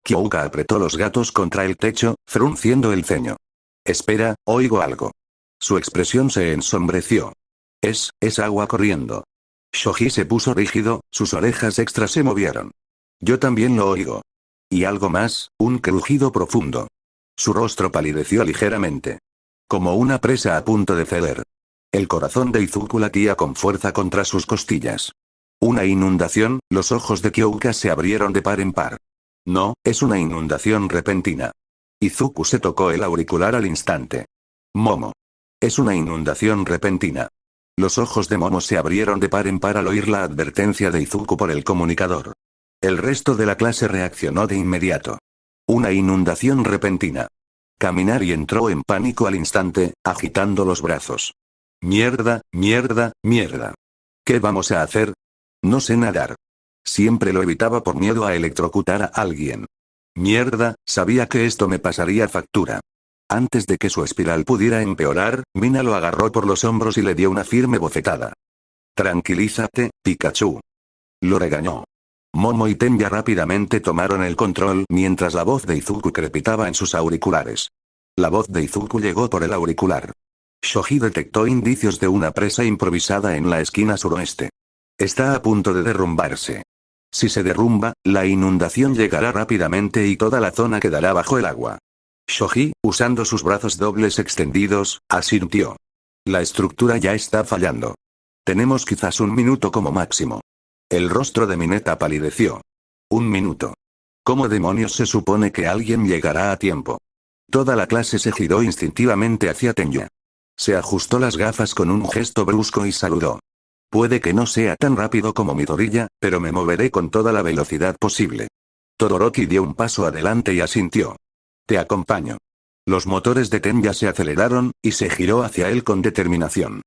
Kyoka apretó los gatos contra el techo, frunciendo el ceño. Espera, oigo algo. Su expresión se ensombreció. Es agua corriendo. Shoji se puso rígido, sus orejas extras se movieron. Yo también lo oigo. Y algo más, un crujido profundo. Su rostro palideció ligeramente. Como una presa a punto de ceder. El corazón de Izuku latía con fuerza contra sus costillas. Una inundación, los ojos de Kyoka se abrieron de par en par. No, es una inundación repentina. Izuku se tocó el auricular al instante. Momo. Es una inundación repentina. Los ojos de Momo se abrieron de par en par al oír la advertencia de Izuku por el comunicador. El resto de la clase reaccionó de inmediato. Una inundación repentina. Kaminari entró en pánico al instante, agitando los brazos. Mierda, mierda, mierda. ¿Qué vamos a hacer? No sé nadar. Siempre lo evitaba por miedo a electrocutar a alguien. Mierda, sabía que esto me pasaría factura. Antes de que su espiral pudiera empeorar, Mina lo agarró por los hombros y le dio una firme bofetada. Tranquilízate, Pikachu. Lo regañó. Momo y Tenya rápidamente tomaron el control mientras la voz de Izuku crepitaba en sus auriculares. La voz de Izuku llegó por el auricular. Shoji detectó indicios de una presa improvisada en la esquina suroeste. Está a punto de derrumbarse. Si se derrumba, la inundación llegará rápidamente y toda la zona quedará bajo el agua. Shoji, usando sus brazos dobles extendidos, asintió. La estructura ya está fallando. Tenemos quizás un minuto como máximo. El rostro de Mineta palideció. Un minuto. ¿Cómo demonios se supone que alguien llegará a tiempo? Toda la clase se giró instintivamente hacia Tenya. Se ajustó las gafas con un gesto brusco y saludó. Puede que no sea tan rápido como Midoriya, pero me moveré con toda la velocidad posible. Todoroki dio un paso adelante y asintió. Te acompaño. Los motores de Tenya se aceleraron, y se giró hacia él con determinación.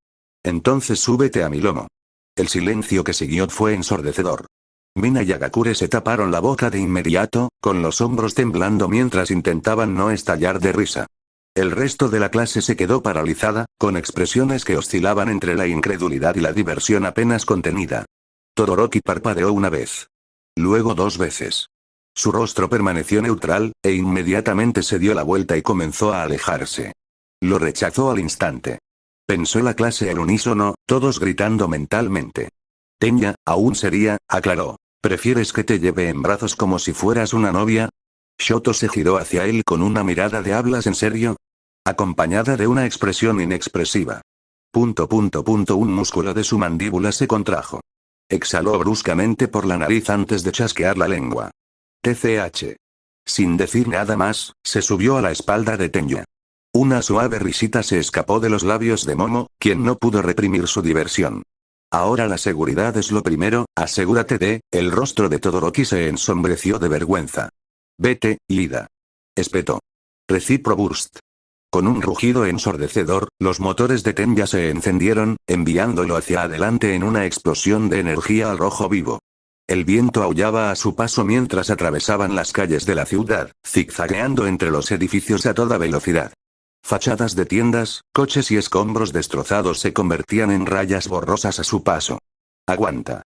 Entonces súbete a mi lomo. El silencio que siguió fue ensordecedor. Mina y Agakure se taparon la boca de inmediato, con los hombros temblando mientras intentaban no estallar de risa. El resto de la clase se quedó paralizada, con expresiones que oscilaban entre la incredulidad y la diversión apenas contenida. Todoroki parpadeó una vez. Luego 2 veces. Su rostro permaneció neutral, e inmediatamente se dio la vuelta y comenzó a alejarse. Lo rechazó al instante. Pensó la clase al unísono, todos gritando mentalmente. Tenya, aún sería, aclaró. ¿Prefieres que te lleve en brazos como si fueras una novia? Shoto se giró hacia él con una mirada de ¿hablas en serio? Acompañada de una expresión inexpresiva. Un músculo de su mandíbula se contrajo. Exhaló bruscamente por la nariz antes de chasquear la lengua. TCH. Sin decir nada más, se subió a la espalda de Tenya. Una suave risita se escapó de los labios de Momo, quien no pudo reprimir su diversión. Ahora la seguridad es lo primero, asegúrate de. El rostro de Todoroki se ensombreció de vergüenza. Vete, Ida. Espetó. Reciproburst. Con un rugido ensordecedor, los motores de Tenya se encendieron, enviándolo hacia adelante en una explosión de energía al rojo vivo. El viento aullaba a su paso mientras atravesaban las calles de la ciudad, zigzagueando entre los edificios a toda velocidad. Fachadas de tiendas, coches y escombros destrozados se convertían en rayas borrosas a su paso. ¡Aguanta!,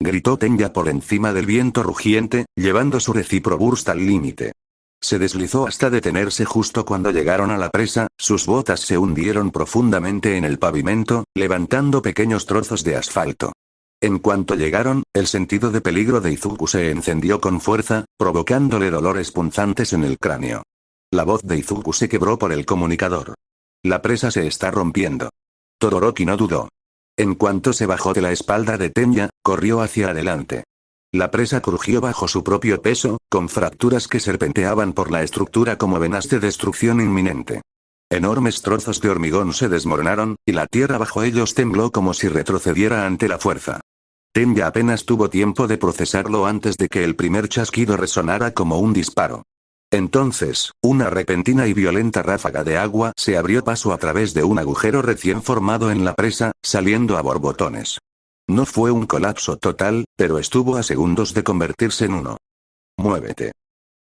gritó Tenya por encima del viento rugiente, llevando su Reciproburst al límite. Se deslizó hasta detenerse justo cuando llegaron a la presa, sus botas se hundieron profundamente en el pavimento, levantando pequeños trozos de asfalto. En cuanto llegaron, el sentido de peligro de Izuku se encendió con fuerza, provocándole dolores punzantes en el cráneo. La voz de Izuku se quebró por el comunicador. La presa se está rompiendo. Todoroki no dudó. En cuanto se bajó de la espalda de Tenya, corrió hacia adelante. La presa crujió bajo su propio peso, con fracturas que serpenteaban por la estructura como venas de destrucción inminente. Enormes trozos de hormigón se desmoronaron, y la tierra bajo ellos tembló como si retrocediera ante la fuerza. Tenya apenas tuvo tiempo de procesarlo antes de que el primer chasquido resonara como un disparo. Entonces, una repentina y violenta ráfaga de agua se abrió paso a través de un agujero recién formado en la presa, saliendo a borbotones. No fue un colapso total, pero estuvo a segundos de convertirse en uno. «Muévete»,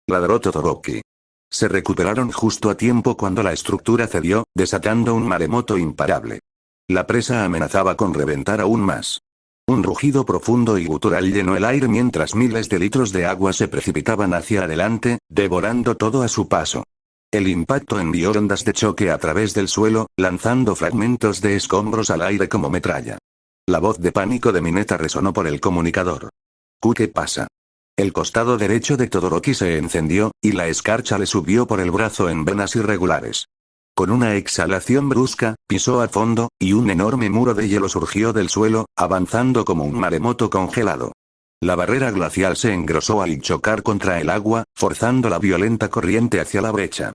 ladró Todoroki. Se recuperaron justo a tiempo cuando la estructura cedió, desatando un maremoto imparable. La presa amenazaba con reventar aún más. Un rugido profundo y gutural llenó el aire mientras miles de litros de agua se precipitaban hacia adelante, devorando todo a su paso. El impacto envió ondas de choque a través del suelo, lanzando fragmentos de escombros al aire como metralla. La voz de pánico de Mineta resonó por el comunicador. ¿Qué pasa? El costado derecho de Todoroki se encendió, y la escarcha le subió por el brazo en venas irregulares. Con una exhalación brusca, pisó a fondo, y un enorme muro de hielo surgió del suelo, avanzando como un maremoto congelado. La barrera glacial se engrosó al chocar contra el agua, forzando la violenta corriente hacia la brecha.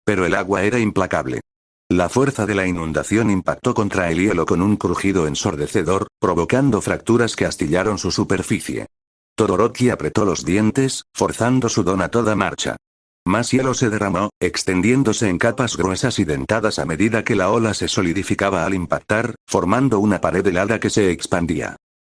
Pero el agua era implacable. La fuerza de la inundación impactó contra el hielo con un crujido ensordecedor, provocando fracturas que astillaron su superficie. Todoroki apretó los dientes, forzando su don a toda marcha. Más hielo se derramó, extendiéndose en capas gruesas y dentadas a medida que la ola se solidificaba al impactar, formando una pared helada que se expandía.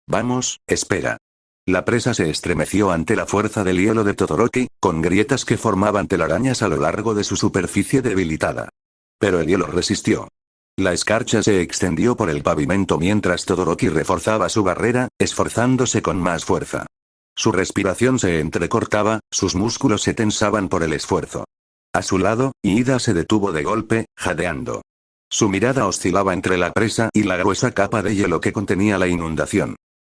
Vamos, espera. La presa se estremeció ante la fuerza del hielo de Todoroki, con grietas que formaban telarañas a lo largo de su superficie debilitada. Pero el hielo resistió. La escarcha se extendió por el pavimento mientras Todoroki reforzaba su barrera, esforzándose con más fuerza. Su respiración se entrecortaba, sus músculos se tensaban por el esfuerzo. A su lado, Ida se detuvo de golpe, jadeando. Su mirada oscilaba entre la presa y la gruesa capa de hielo que contenía la inundación.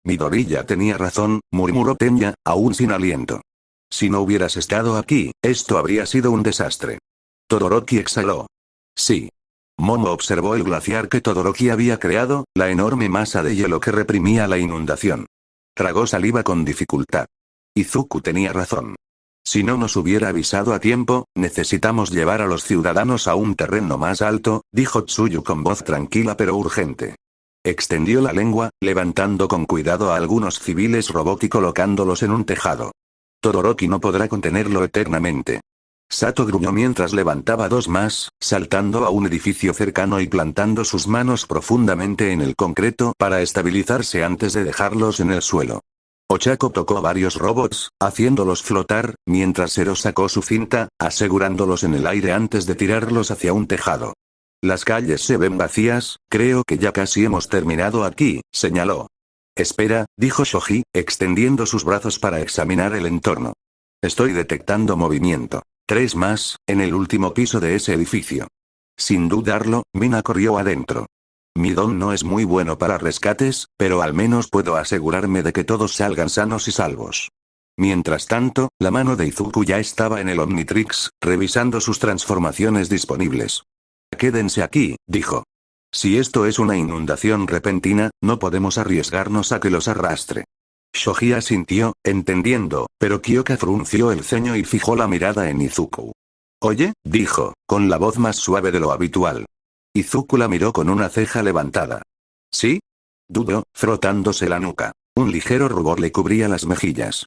Midoriya tenía razón, murmuró Tenya, aún sin aliento. Si no hubieras estado aquí, esto habría sido un desastre. Todoroki exhaló. Sí. Momo observó el glaciar que Todoroki había creado, la enorme masa de hielo que reprimía la inundación. Tragó saliva con dificultad. Izuku tenía razón. Si no nos hubiera avisado a tiempo, necesitamos llevar a los ciudadanos a un terreno más alto, dijo Tsuyu con voz tranquila pero urgente. Extendió la lengua, levantando con cuidado a algunos civiles robot y colocándolos en un tejado. Todoroki no podrá contenerlo eternamente. Sato gruñó mientras levantaba dos más, saltando a un edificio cercano y plantando sus manos profundamente en el concreto para estabilizarse antes de dejarlos en el suelo. Ochako tocó a varios robots, haciéndolos flotar, mientras Zero sacó su cinta, asegurándolos en el aire antes de tirarlos hacia un tejado. Las calles se ven vacías, creo que ya casi hemos terminado aquí, señaló. Espera, dijo Shoji, extendiendo sus brazos para examinar el entorno. Estoy detectando movimiento. 3 más, en el último piso de ese edificio. Sin dudarlo, Mina corrió adentro. Mi don no es muy bueno para rescates, pero al menos puedo asegurarme de que todos salgan sanos y salvos. Mientras tanto, la mano de Izuku ya estaba en el Omnitrix, revisando sus transformaciones disponibles. Quédense aquí, dijo. Si esto es una inundación repentina, no podemos arriesgarnos a que los arrastre. Shoji asintió, entendiendo, pero Kyoka frunció el ceño y fijó la mirada en Izuku. Oye, dijo, con la voz más suave de lo habitual. Izuku la miró con una ceja levantada. ¿Sí? Dudó, frotándose la nuca. Un ligero rubor le cubría las mejillas.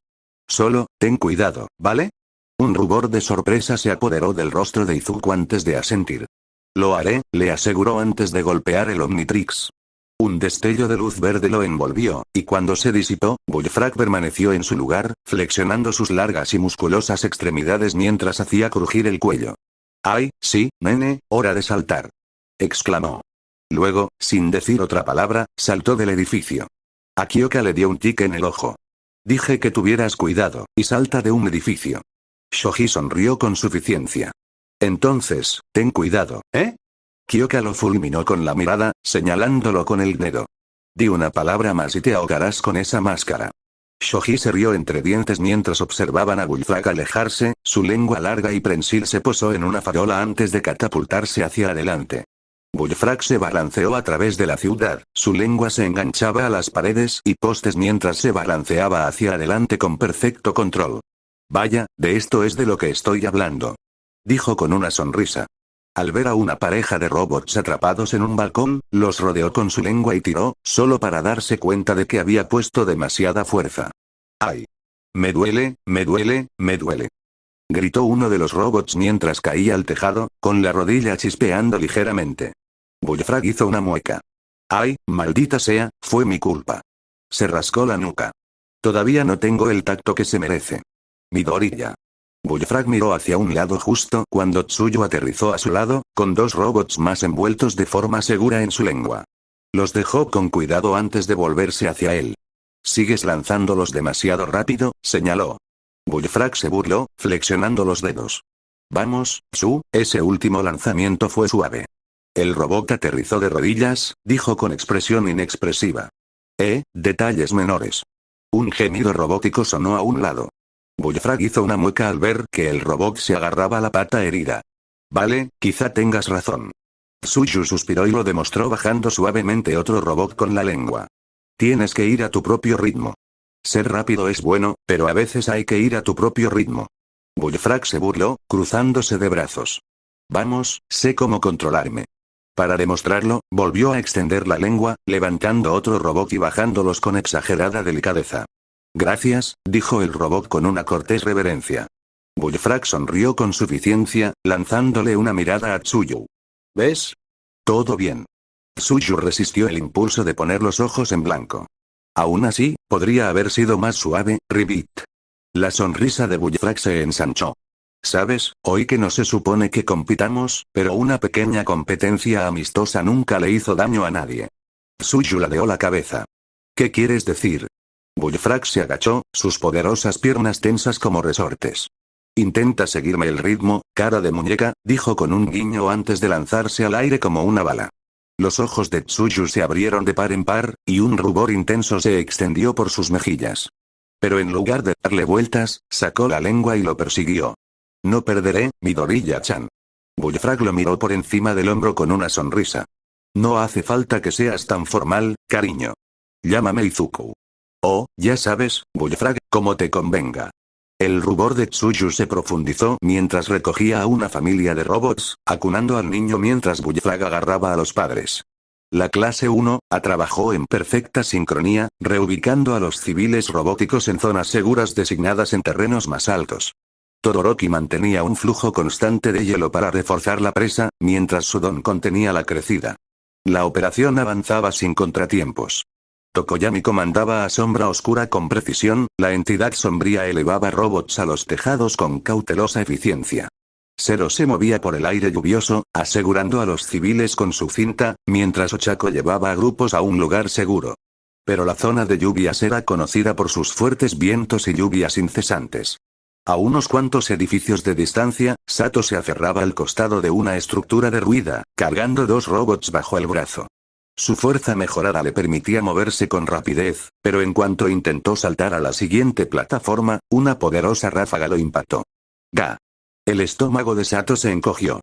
Solo, ten cuidado, ¿vale? Un rubor de sorpresa se apoderó del rostro de Izuku antes de asentir. Lo haré, le aseguró antes de golpear el Omnitrix. Un destello de luz verde lo envolvió, y cuando se disipó, Bullfrog permaneció en su lugar, flexionando sus largas y musculosas extremidades mientras hacía crujir el cuello. ¡Ay, sí, nene, hora de saltar! Exclamó. Luego, sin decir otra palabra, saltó del edificio. A Kyoka le dio un tic en el ojo. Dije que tuvieras cuidado, y salta de un edificio. Shoji sonrió con suficiencia. Entonces, ten cuidado, ¿eh? Kyoka lo fulminó con la mirada, señalándolo con el dedo. Di una palabra más y te ahogarás con esa máscara. Shoji se rió entre dientes mientras observaban a Bullfrog alejarse, su lengua larga y prensil se posó en una farola antes de catapultarse hacia adelante. Bullfrog se balanceó a través de la ciudad, su lengua se enganchaba a las paredes y postes mientras se balanceaba hacia adelante con perfecto control. Vaya, de esto es de lo que estoy hablando. Dijo con una sonrisa. Al ver a una pareja de robots atrapados en un balcón, los rodeó con su lengua y tiró, solo para darse cuenta de que había puesto demasiada fuerza. ¡Ay! Me duele, me duele, me duele. Gritó uno de los robots mientras caía al tejado, con la rodilla chispeando ligeramente. Bullfrog hizo una mueca. ¡Ay, maldita sea, fue mi culpa! Se rascó la nuca. Todavía no tengo el tacto que se merece. Midoriya. Bullfrog miró hacia un lado justo cuando Tsuyu aterrizó a su lado, con 2 robots más envueltos de forma segura en su lengua. Los dejó con cuidado antes de volverse hacia él. Sigues lanzándolos demasiado rápido, señaló. Bullfrog se burló, flexionando los dedos. Vamos, Tsu, ese último lanzamiento fue suave. El robot aterrizó de rodillas, dijo con expresión inexpresiva. Detalles menores. Un gemido robótico sonó a un lado. Bullfrog hizo una mueca al ver que el robot se agarraba a la pata herida. Vale, quizá tengas razón. Tsuyu suspiró y lo demostró bajando suavemente otro robot con la lengua. Tienes que ir a tu propio ritmo. Ser rápido es bueno, pero a veces hay que ir a tu propio ritmo. Bullfrog se burló, cruzándose de brazos. Vamos, sé cómo controlarme. Para demostrarlo, volvió a extender la lengua, levantando otro robot y bajándolos con exagerada delicadeza. Gracias, dijo el robot con una cortés reverencia. Bullfrog sonrió con suficiencia, lanzándole una mirada a Tsuyu. ¿Ves? Todo bien. Tsuyu resistió el impulso de poner los ojos en blanco. Aún así, podría haber sido más suave, Ribbit. La sonrisa de Bullfrog se ensanchó. ¿Sabes? Hoy que no se supone que compitamos, pero una pequeña competencia amistosa nunca le hizo daño a nadie. Suyu ladeó la cabeza. ¿Qué quieres decir? Bullfrog se agachó, sus poderosas piernas tensas como resortes. Intenta seguirme el ritmo, cara de muñeca, dijo con un guiño antes de lanzarse al aire como una bala. Los ojos de Tsuyu se abrieron de par en par, y un rubor intenso se extendió por sus mejillas. Pero en lugar de darle vueltas, sacó la lengua y lo persiguió. No perderé, Midoriya-chan. Bullfrog lo miró por encima del hombro con una sonrisa. No hace falta que seas tan formal, cariño. Llámame Izuku. Oh, ya sabes, Bullfrog, como te convenga. El rubor de Tsuyu se profundizó mientras recogía a una familia de robots, acunando al niño mientras Bullfrog agarraba a los padres. La clase 1, trabajó en perfecta sincronía, reubicando a los civiles robóticos en zonas seguras designadas en terrenos más altos. Todoroki mantenía un flujo constante de hielo para reforzar la presa, mientras Sudon contenía la crecida. La operación avanzaba sin contratiempos. Tokoyami comandaba a sombra oscura con precisión, la entidad sombría elevaba robots a los tejados con cautelosa eficiencia. Zero se movía por el aire lluvioso, asegurando a los civiles con su cinta, mientras Ochako llevaba a grupos a un lugar seguro. Pero la zona de lluvias era conocida por sus fuertes vientos y lluvias incesantes. A unos cuantos edificios de distancia, Sato se aferraba al costado de una estructura derruida, cargando 2 robots bajo el brazo. Su fuerza mejorada le permitía moverse con rapidez, pero en cuanto intentó saltar a la siguiente plataforma, una poderosa ráfaga lo impactó. ¡Ga! El estómago de Sato se encogió.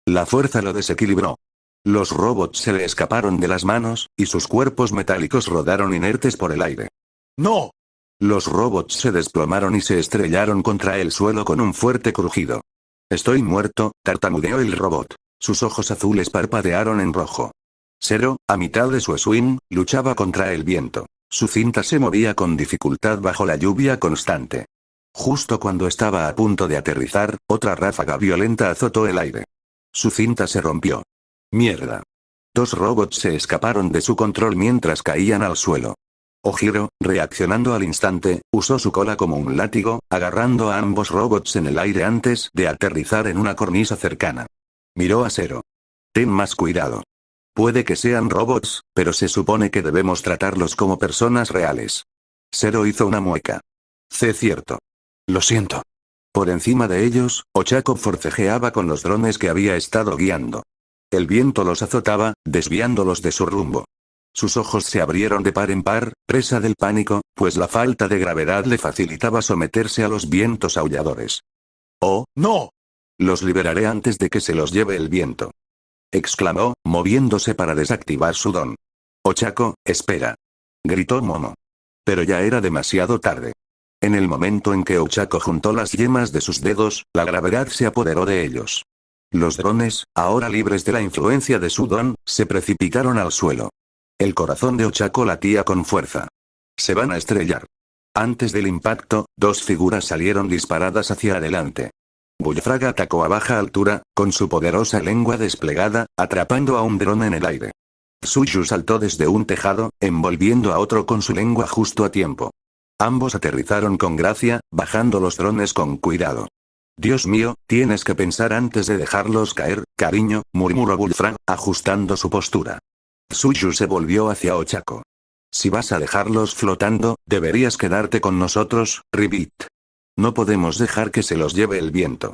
La fuerza lo desequilibró. Los robots se le escaparon de las manos, y sus cuerpos metálicos rodaron inertes por el aire. ¡No! Los robots se desplomaron y se estrellaron contra el suelo con un fuerte crujido. Estoy muerto, tartamudeó el robot. Sus ojos azules parpadearon en rojo. Zero, a mitad de su swing, luchaba contra el viento. Su cinta se movía con dificultad bajo la lluvia constante. Justo cuando estaba a punto de aterrizar, otra ráfaga violenta azotó el aire. Su cinta se rompió. ¡Mierda! 2 robots se escaparon de su control mientras caían al suelo. Ojiro, reaccionando al instante, usó su cola como un látigo, agarrando a ambos robots en el aire antes de aterrizar en una cornisa cercana. Miró a Zero. Ten más cuidado. Puede que sean robots, pero se supone que debemos tratarlos como personas reales. Zero hizo una mueca. Cierto. Lo siento. Por encima de ellos, Ochako forcejeaba con los drones que había estado guiando. El viento los azotaba, desviándolos de su rumbo. Sus ojos se abrieron de par en par, presa del pánico, pues la falta de gravedad le facilitaba someterse a los vientos aulladores. ¡Oh, no! Los liberaré antes de que se los lleve el viento. Exclamó, moviéndose para desactivar su don. Ochako, espera. Gritó Momo. Pero ya era demasiado tarde. En el momento en que Ochako juntó las yemas de sus dedos, la gravedad se apoderó de ellos. Los drones, ahora libres de la influencia de su don, se precipitaron al suelo. El corazón de Ochako latía con fuerza. Se van a estrellar. Antes del impacto, 2 figuras salieron disparadas hacia adelante. Bullfrog atacó a baja altura, con su poderosa lengua desplegada, atrapando a un dron en el aire. Tsuyu saltó desde un tejado, envolviendo a otro con su lengua justo a tiempo. Ambos aterrizaron con gracia, bajando los drones con cuidado. Dios mío, tienes que pensar antes de dejarlos caer, cariño, murmuró Bullfrog, ajustando su postura. Tsuyu se volvió hacia Ochako. Si vas a dejarlos flotando, deberías quedarte con nosotros, Ribbit. No podemos dejar que se los lleve el viento.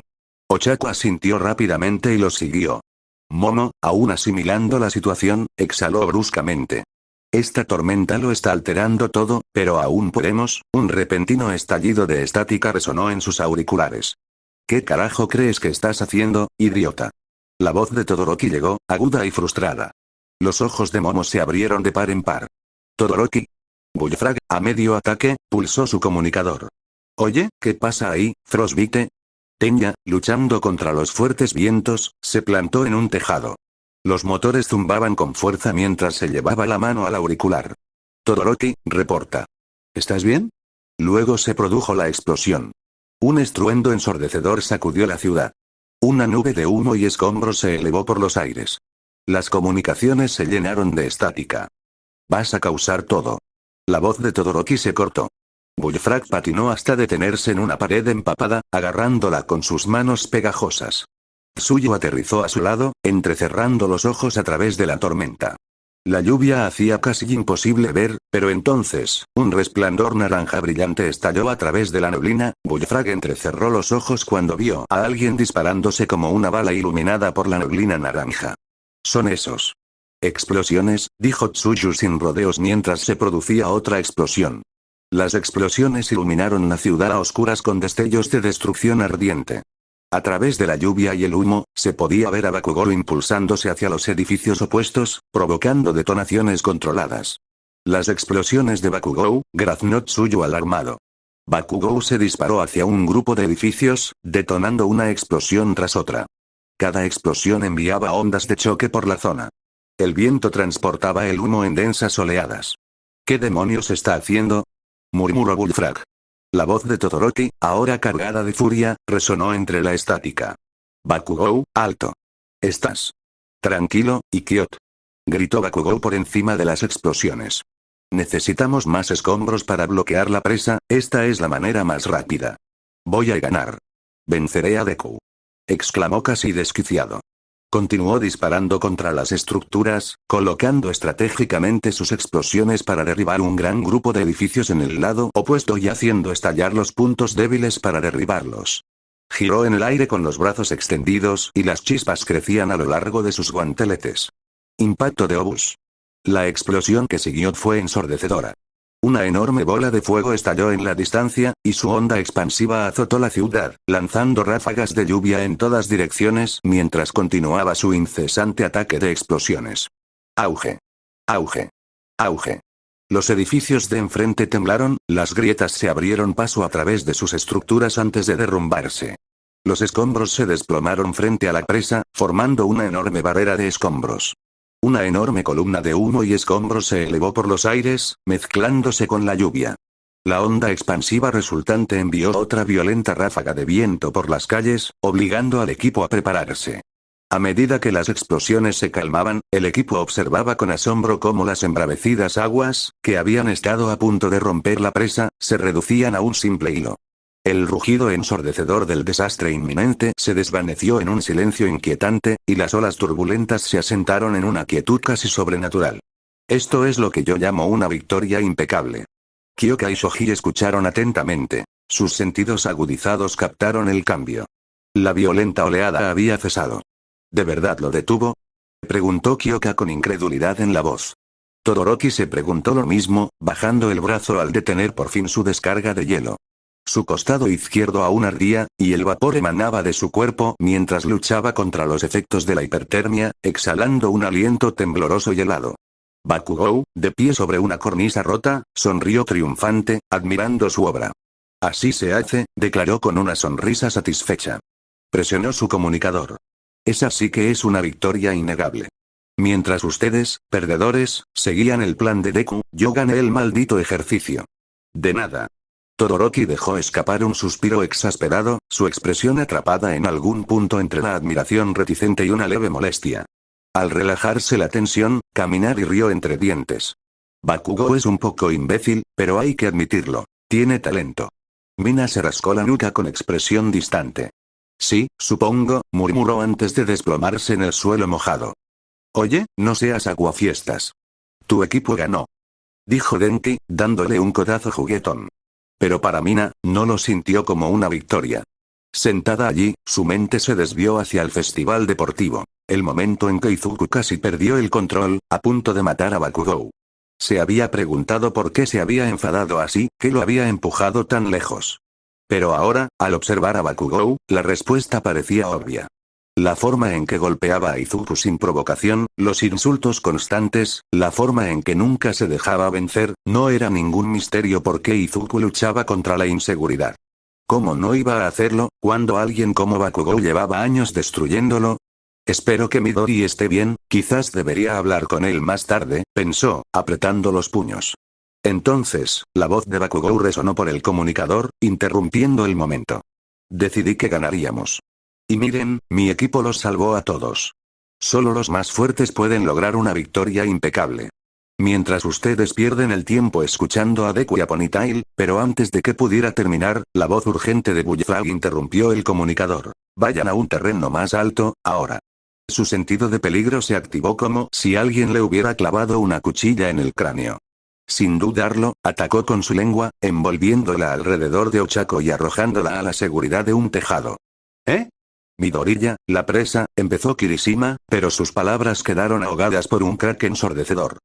Ochako asintió rápidamente y los siguió. Momo, aún asimilando la situación, exhaló bruscamente. Esta tormenta lo está alterando todo, pero aún podemos. Un repentino estallido de estática resonó en sus auriculares. ¿Qué carajo crees que estás haciendo, idiota? La voz de Todoroki llegó, aguda y frustrada. Los ojos de Momo se abrieron de par en par. Todoroki. Bullfrog, a medio ataque, pulsó su comunicador. Oye, ¿qué pasa ahí, Frostbite? Tenya, luchando contra los fuertes vientos, se plantó en un tejado. Los motores zumbaban con fuerza mientras se llevaba la mano al auricular. Todoroki, reporta. ¿Estás bien? Luego se produjo la explosión. Un estruendo ensordecedor sacudió la ciudad. Una nube de humo y escombros se elevó por los aires. Las comunicaciones se llenaron de estática. Vas a causar todo. La voz de Todoroki se cortó. Bullfrog patinó hasta detenerse en una pared empapada, agarrándola con sus manos pegajosas. Tsuyu aterrizó a su lado, entrecerrando los ojos a través de la tormenta. La lluvia hacía casi imposible ver, pero entonces, un resplandor naranja brillante estalló a través de la neblina. Bullfrog entrecerró los ojos cuando vio a alguien disparándose como una bala iluminada por la neblina naranja. Son esos. Explosiones, dijo Tsuyu sin rodeos mientras se producía otra explosión. Las explosiones iluminaron la ciudad a oscuras con destellos de destrucción ardiente. A través de la lluvia y el humo, se podía ver a Bakugou impulsándose hacia los edificios opuestos, provocando detonaciones controladas. Las explosiones de Bakugou, graznó Tsuyu alarmado. Bakugou se disparó hacia un grupo de edificios, detonando una explosión tras otra. Cada explosión enviaba ondas de choque por la zona. El viento transportaba el humo en densas oleadas. ¿Qué demonios está haciendo?, murmuró Bullfrog. La voz de Todoroki, ahora cargada de furia, resonó entre la estática. Bakugou, alto. ¿Estás tranquilo, Ikiot?, gritó Bakugou por encima de las explosiones. Necesitamos más escombros para bloquear la presa, esta es la manera más rápida. Voy a ganar. Venceré a Deku, exclamó casi desquiciado. Continuó disparando contra las estructuras, colocando estratégicamente sus explosiones para derribar un gran grupo de edificios en el lado opuesto y haciendo estallar los puntos débiles para derribarlos. Giró en el aire con los brazos extendidos y las chispas crecían a lo largo de sus guanteletes. Impacto de obús. La explosión que siguió fue ensordecedora. Una enorme bola de fuego estalló en la distancia, y su onda expansiva azotó la ciudad, lanzando ráfagas de lluvia en todas direcciones mientras continuaba su incesante ataque de explosiones. Auge. Auge. Auge. Los edificios de enfrente temblaron, las grietas se abrieron paso a través de sus estructuras antes de derrumbarse. Los escombros se desplomaron frente a la presa, formando una enorme barrera de escombros. Una enorme columna de humo y escombros se elevó por los aires, mezclándose con la lluvia. La onda expansiva resultante envió otra violenta ráfaga de viento por las calles, obligando al equipo a prepararse. A medida que las explosiones se calmaban, el equipo observaba con asombro cómo las embravecidas aguas, que habían estado a punto de romper la presa, se reducían a un simple hilo. El rugido ensordecedor del desastre inminente se desvaneció en un silencio inquietante, y las olas turbulentas se asentaron en una quietud casi sobrenatural. Esto es lo que yo llamo una victoria impecable. Kyoka y Shoji escucharon atentamente. Sus sentidos agudizados captaron el cambio. La violenta oleada había cesado. ¿De verdad lo detuvo?, preguntó Kyoka con incredulidad en la voz. Todoroki se preguntó lo mismo, bajando el brazo al detener por fin su descarga de hielo. Su costado izquierdo aún ardía, y el vapor emanaba de su cuerpo mientras luchaba contra los efectos de la hipertermia, exhalando un aliento tembloroso y helado. Bakugou, de pie sobre una cornisa rota, sonrió triunfante, admirando su obra. Así se hace, declaró con una sonrisa satisfecha. Presionó su comunicador. Esa sí que es una victoria innegable. Mientras ustedes, perdedores, seguían el plan de Deku, yo gané el maldito ejercicio. De nada. Todoroki dejó escapar un suspiro exasperado, su expresión atrapada en algún punto entre la admiración reticente y una leve molestia. Al relajarse la tensión, Kaminari rió entre dientes. Bakugou es un poco imbécil, pero hay que admitirlo. Tiene talento. Mina se rascó la nuca con expresión distante. Sí, supongo, murmuró antes de desplomarse en el suelo mojado. Oye, no seas aguafiestas. Tu equipo ganó, dijo Denki, dándole un codazo juguetón. Pero para Mina, no lo sintió como una victoria. Sentada allí, su mente se desvió hacia el festival deportivo. El momento en que Izuku casi perdió el control, a punto de matar a Bakugou. Se había preguntado por qué se había enfadado así, qué lo había empujado tan lejos. Pero ahora, al observar a Bakugou, la respuesta parecía obvia. La forma en que golpeaba a Izuku sin provocación, los insultos constantes, la forma en que nunca se dejaba vencer, no era ningún misterio por qué Izuku luchaba contra la inseguridad. ¿Cómo no iba a hacerlo, cuando alguien como Bakugou llevaba años destruyéndolo? Espero que Midori esté bien, quizás debería hablar con él más tarde, pensó, apretando los puños. Entonces, la voz de Bakugou resonó por el comunicador, interrumpiendo el momento. Decidí que ganaríamos. Y miren, mi equipo los salvó a todos. Solo los más fuertes pueden lograr una victoria impecable. Mientras ustedes pierden el tiempo escuchando a Deku y a Ponytail, pero antes de que pudiera terminar, la voz urgente de Bullfrog interrumpió el comunicador. Vayan a un terreno más alto, ahora. Su sentido de peligro se activó como si alguien le hubiera clavado una cuchilla en el cráneo. Sin dudarlo, atacó con su lengua, envolviéndola alrededor de Ochako y arrojándola a la seguridad de un tejado. ¿Eh? Midoriya, la presa, empezó Kirishima, pero sus palabras quedaron ahogadas por un crack ensordecedor.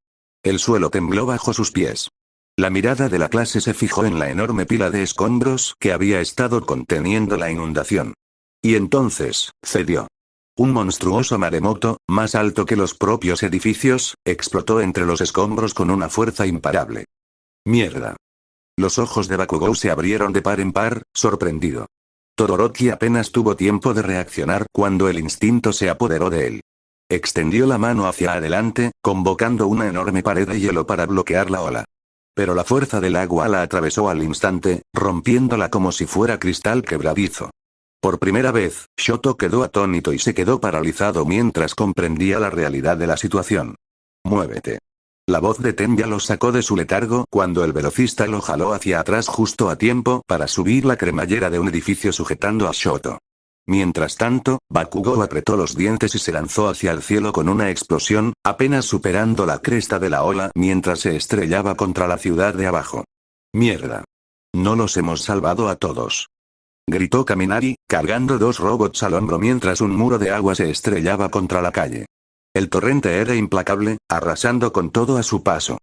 El suelo tembló bajo sus pies. La mirada de la clase se fijó en la enorme pila de escombros que había estado conteniendo la inundación. Y entonces, cedió. Un monstruoso maremoto, más alto que los propios edificios, explotó entre los escombros con una fuerza imparable. ¡Mierda! Los ojos de Bakugou se abrieron de par en par, sorprendido. Todoroki apenas tuvo tiempo de reaccionar cuando el instinto se apoderó de él. Extendió la mano hacia adelante, convocando una enorme pared de hielo para bloquear la ola. Pero la fuerza del agua la atravesó al instante, rompiéndola como si fuera cristal quebradizo. Por primera vez, Shoto quedó atónito y se quedó paralizado mientras comprendía la realidad de la situación. ¡Muévete! La voz de Tenya lo sacó de su letargo cuando el velocista lo jaló hacia atrás justo a tiempo para subir la cremallera de un edificio sujetando a Shoto. Mientras tanto, Bakugou apretó los dientes y se lanzó hacia el cielo con una explosión, apenas superando la cresta de la ola mientras se estrellaba contra la ciudad de abajo. ¡Mierda! No los hemos salvado a todos. Gritó Kaminari, cargando dos robots al hombro mientras un muro de agua se estrellaba contra la calle. El torrente era implacable, arrasando con todo a su paso.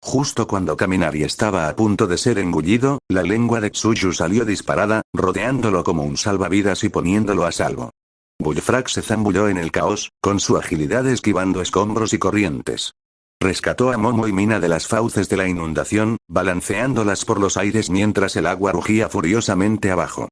Justo cuando Kaminari estaba a punto de ser engullido, la lengua de Tsuyu salió disparada, rodeándolo como un salvavidas y poniéndolo a salvo. Bullfrog se zambulló en el caos, con su agilidad esquivando escombros y corrientes. Rescató a Momo y Mina de las fauces de la inundación, balanceándolas por los aires mientras el agua rugía furiosamente abajo.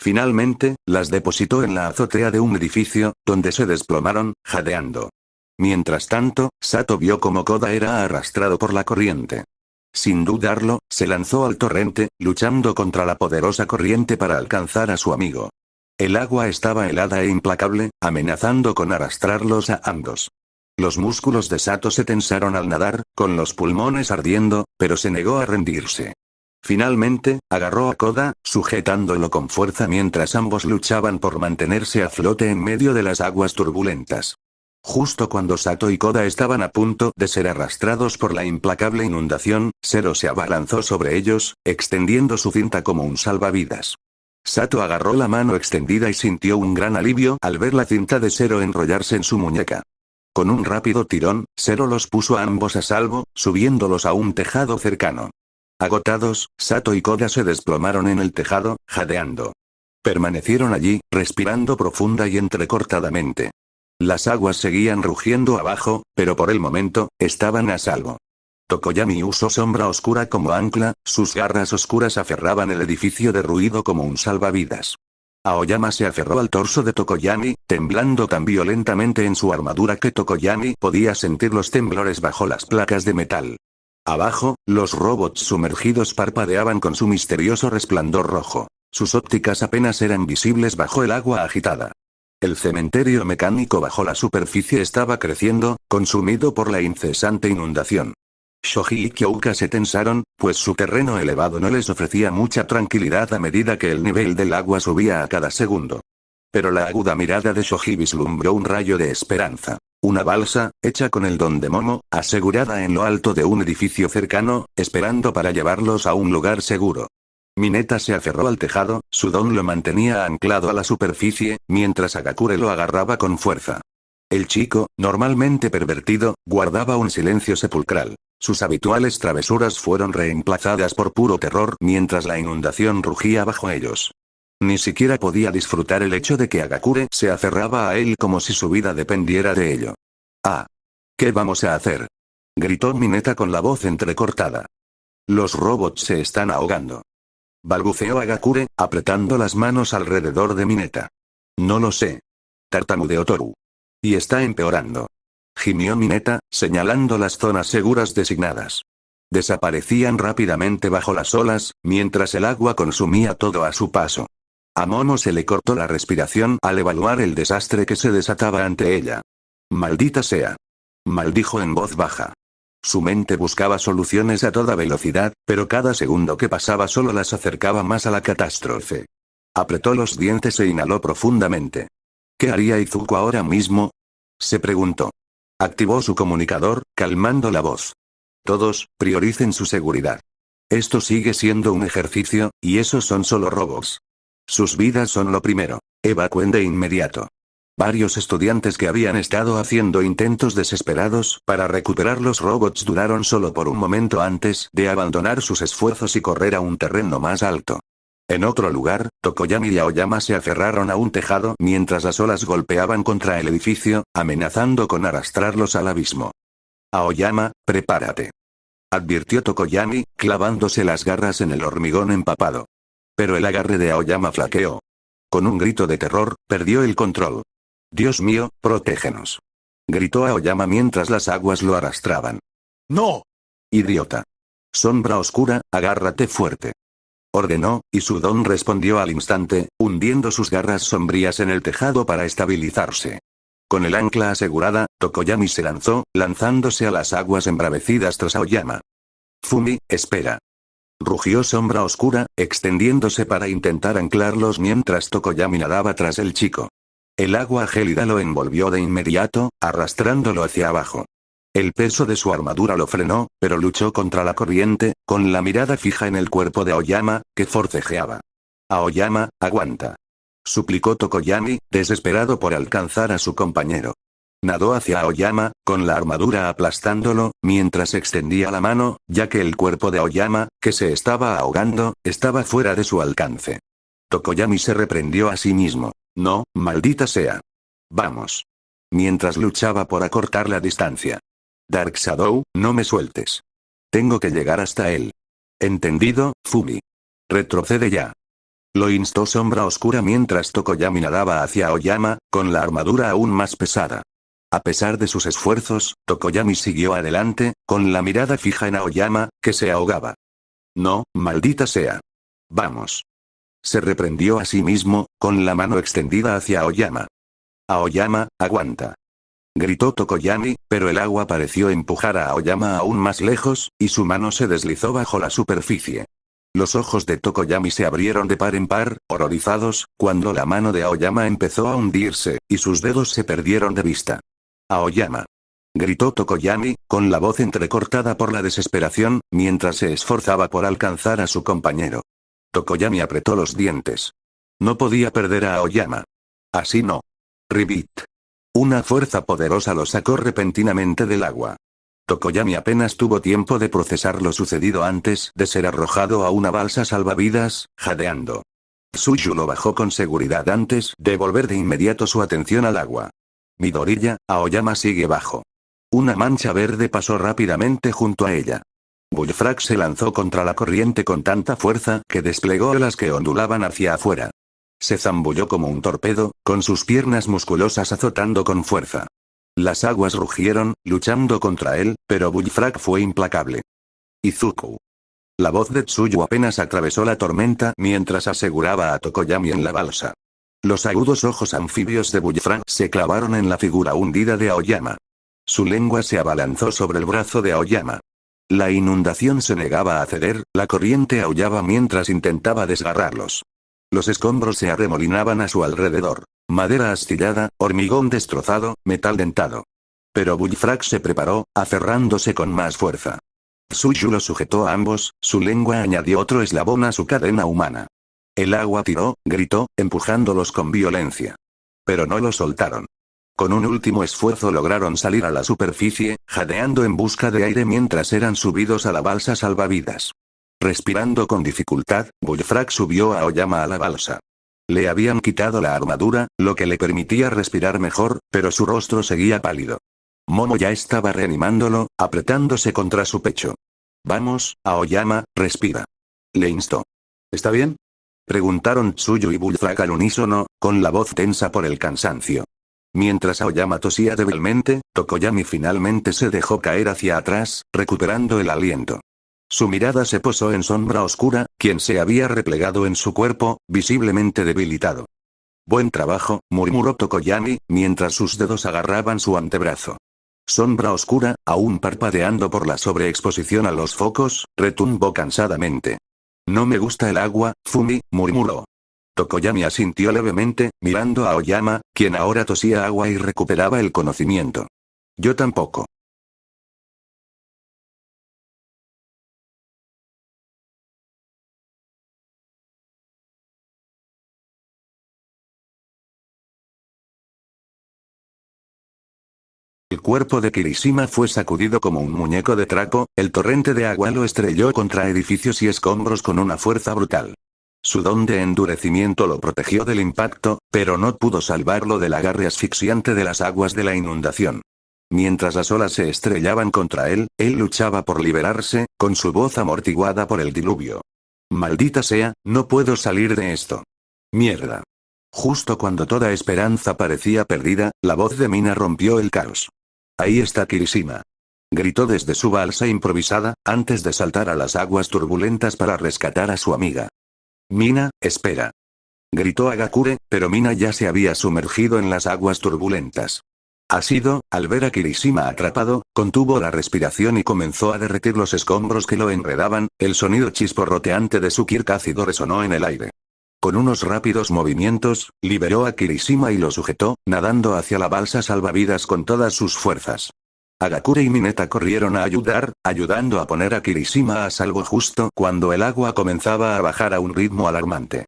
Finalmente, las depositó en la azotea de un edificio, donde se desplomaron, jadeando. Mientras tanto, Sato vio cómo Koda era arrastrado por la corriente. Sin dudarlo, se lanzó al torrente, luchando contra la poderosa corriente para alcanzar a su amigo. El agua estaba helada e implacable, amenazando con arrastrarlos a ambos. Los músculos de Sato se tensaron al nadar, con los pulmones ardiendo, pero se negó a rendirse. Finalmente, agarró a Koda, sujetándolo con fuerza mientras ambos luchaban por mantenerse a flote en medio de las aguas turbulentas. Justo cuando Sato y Koda estaban a punto de ser arrastrados por la implacable inundación, Zero se abalanzó sobre ellos, extendiendo su cinta como un salvavidas. Sato agarró la mano extendida y sintió un gran alivio al ver la cinta de Zero enrollarse en su muñeca. Con un rápido tirón, Zero los puso a ambos a salvo, subiéndolos a un tejado cercano. Agotados, Sato y Koda se desplomaron en el tejado, jadeando. Permanecieron allí, respirando profunda y entrecortadamente. Las aguas seguían rugiendo abajo, pero por el momento, estaban a salvo. Tokoyami usó sombra oscura como ancla, sus garras oscuras aferraban el edificio derruido como un salvavidas. Aoyama se aferró al torso de Tokoyami, temblando tan violentamente en su armadura que Tokoyami podía sentir los temblores bajo las placas de metal. Abajo, los robots sumergidos parpadeaban con su misterioso resplandor rojo. Sus ópticas apenas eran visibles bajo el agua agitada. El cementerio mecánico bajo la superficie estaba creciendo, consumido por la incesante inundación. Shoji y Kyouka se tensaron, pues su terreno elevado no les ofrecía mucha tranquilidad a medida que el nivel del agua subía a cada segundo. Pero la aguda mirada de Shoji vislumbró un rayo de esperanza. Una balsa, hecha con el don de Momo, asegurada en lo alto de un edificio cercano, esperando para llevarlos a un lugar seguro. Mineta se aferró al tejado, su don lo mantenía anclado a la superficie, mientras Agakure lo agarraba con fuerza. El chico, normalmente pervertido, guardaba un silencio sepulcral. Sus habituales travesuras fueron reemplazadas por puro terror mientras la inundación rugía bajo ellos. Ni siquiera podía disfrutar el hecho de que Agakure se aferraba a él como si su vida dependiera de ello. «Ah. ¿Qué vamos a hacer?», gritó Mineta con la voz entrecortada. «Los robots se están ahogando», balbuceó Agakure, apretando las manos alrededor de Mineta. «No lo sé», tartamudeó Toru. «Y está empeorando», gimió Mineta, señalando las zonas seguras designadas. Desaparecían rápidamente bajo las olas, mientras el agua consumía todo a su paso. A Momo se le cortó la respiración al evaluar el desastre que se desataba ante ella. «Maldita sea», maldijo en voz baja. Su mente buscaba soluciones a toda velocidad, pero cada segundo que pasaba solo las acercaba más a la catástrofe. Apretó los dientes e inhaló profundamente. ¿Qué haría Izuku ahora mismo? Se preguntó. Activó su comunicador, calmando la voz. Todos, prioricen su seguridad. Esto sigue siendo un ejercicio, y esos son solo robots. Sus vidas son lo primero. Evacúen de inmediato. Varios estudiantes que habían estado haciendo intentos desesperados para recuperar los robots duraron solo por un momento antes de abandonar sus esfuerzos y correr a un terreno más alto. En otro lugar, Tokoyami y Aoyama se aferraron a un tejado mientras las olas golpeaban contra el edificio, amenazando con arrastrarlos al abismo. Aoyama, prepárate. Advirtió Tokoyami, clavándose las garras en el hormigón empapado. Pero el agarre de Aoyama flaqueó. Con un grito de terror, perdió el control. Dios mío, protégenos. Gritó Aoyama mientras las aguas lo arrastraban. ¡No! Idiota. Sombra oscura, agárrate fuerte. Ordenó, y su don respondió al instante, hundiendo sus garras sombrías en el tejado para estabilizarse. Con el ancla asegurada, Tokoyami se lanzó, lanzándose a las aguas embravecidas tras Aoyama. Fumi, espera. Rugió Sombra oscura, extendiéndose para intentar anclarlos mientras Tokoyami nadaba tras el chico. El agua gélida lo envolvió de inmediato, arrastrándolo hacia abajo. El peso de su armadura lo frenó, pero luchó contra la corriente, con la mirada fija en el cuerpo de Aoyama, que forcejeaba. Aoyama, aguanta. Suplicó Tokoyami, desesperado por alcanzar a su compañero. Nadó hacia Aoyama, con la armadura aplastándolo, mientras extendía la mano, ya que el cuerpo de Aoyama, que se estaba ahogando, estaba fuera de su alcance. Tokoyami se reprendió a sí mismo. No, maldita sea. Vamos. Mientras luchaba por acortar la distancia. Dark Shadow, no me sueltes. Tengo que llegar hasta él. ¿Entendido, Fumi? Retrocede ya. Lo instó Sombra oscura mientras Tokoyami nadaba hacia Aoyama, con la armadura aún más pesada. A pesar de sus esfuerzos, Tokoyami siguió adelante, con la mirada fija en Aoyama, que se ahogaba. No, maldita sea. Vamos. Se reprendió a sí mismo, con la mano extendida hacia Aoyama. Aoyama, aguanta. Gritó Tokoyami, pero el agua pareció empujar a Aoyama aún más lejos, y su mano se deslizó bajo la superficie. Los ojos de Tokoyami se abrieron de par en par, horrorizados, cuando la mano de Aoyama empezó a hundirse, y sus dedos se perdieron de vista. Aoyama. Gritó Tokoyami, con la voz entrecortada por la desesperación, mientras se esforzaba por alcanzar a su compañero. Tokoyami apretó los dientes. No podía perder a Aoyama. Así no. Ribbit. Una fuerza poderosa lo sacó repentinamente del agua. Tokoyami apenas tuvo tiempo de procesar lo sucedido antes de ser arrojado a una balsa salvavidas, jadeando. Tsuyu lo bajó con seguridad antes de volver de inmediato su atención al agua. Midoriya, Aoyama sigue bajo. Una mancha verde pasó rápidamente junto a ella. Bullfrog se lanzó contra la corriente con tanta fuerza que desplegó olas que ondulaban hacia afuera. Se zambulló como un torpedo, con sus piernas musculosas azotando con fuerza. Las aguas rugieron, luchando contra él, pero Bullfrog fue implacable. Izuku. La voz de Tsuyu apenas atravesó la tormenta mientras aseguraba a Tokoyami en la balsa. Los agudos ojos anfibios de Bullfrog se clavaron en la figura hundida de Aoyama. Su lengua se abalanzó sobre el brazo de Aoyama. La inundación se negaba a ceder, la corriente aullaba mientras intentaba desgarrarlos. Los escombros se arremolinaban a su alrededor. Madera astillada, hormigón destrozado, metal dentado. Pero Bullfrog se preparó, aferrándose con más fuerza. Tsuyu lo sujetó a ambos, su lengua añadió otro eslabón a su cadena humana. El agua tiró, gritó, empujándolos con violencia. Pero no lo soltaron. Con un último esfuerzo lograron salir a la superficie, jadeando en busca de aire mientras eran subidos a la balsa salvavidas. Respirando con dificultad, Bullfrog subió a Aoyama a la balsa. Le habían quitado la armadura, lo que le permitía respirar mejor, pero su rostro seguía pálido. Momo ya estaba reanimándolo, apretándose contra su pecho. Vamos, Aoyama, respira. Le instó. ¿Está bien? Preguntaron Tsuyu y Bullfrog al unísono, con la voz tensa por el cansancio. Mientras Aoyama tosía débilmente, Tokoyami finalmente se dejó caer hacia atrás, recuperando el aliento. Su mirada se posó en Sombra oscura, quien se había replegado en su cuerpo, visiblemente debilitado. Buen trabajo, murmuró Tokoyami, mientras sus dedos agarraban su antebrazo. Sombra oscura, aún parpadeando por la sobreexposición a los focos, retumbó cansadamente. No me gusta el agua, Fumi, murmuró. Tokoyami asintió levemente, mirando a Oyama, quien ahora tosía agua y recuperaba el conocimiento. Yo tampoco. El cuerpo de Kirishima fue sacudido como un muñeco de trapo, el torrente de agua lo estrelló contra edificios y escombros con una fuerza brutal. Su don de endurecimiento lo protegió del impacto, pero no pudo salvarlo del agarre asfixiante de las aguas de la inundación. Mientras las olas se estrellaban contra él luchaba por liberarse, con su voz amortiguada por el diluvio. Maldita sea, no puedo salir de esto. Mierda. Justo cuando toda esperanza parecía perdida, la voz de Mina rompió el caos. Ahí está Kirishima. Gritó desde su balsa improvisada, antes de saltar a las aguas turbulentas para rescatar a su amiga. Mina, espera. Gritó Agakure, pero Mina ya se había sumergido en las aguas turbulentas. Ashido, al ver a Kirishima atrapado, contuvo la respiración y comenzó a derretir los escombros que lo enredaban, el sonido chisporroteante de su kirk ácido resonó en el aire. Con unos rápidos movimientos, liberó a Kirishima y lo sujetó, nadando hacia la balsa salvavidas con todas sus fuerzas. Agakure y Mineta corrieron a ayudar, ayudando a poner a Kirishima a salvo justo cuando el agua comenzaba a bajar a un ritmo alarmante.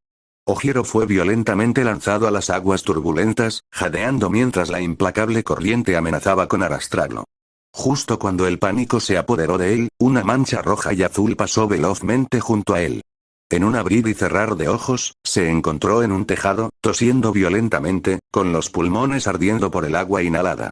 Ojiro fue violentamente lanzado a las aguas turbulentas, jadeando mientras la implacable corriente amenazaba con arrastrarlo. Justo cuando el pánico se apoderó de él, una mancha roja y azul pasó velozmente junto a él. En un abrir y cerrar de ojos, se encontró en un tejado, tosiendo violentamente, con los pulmones ardiendo por el agua inhalada.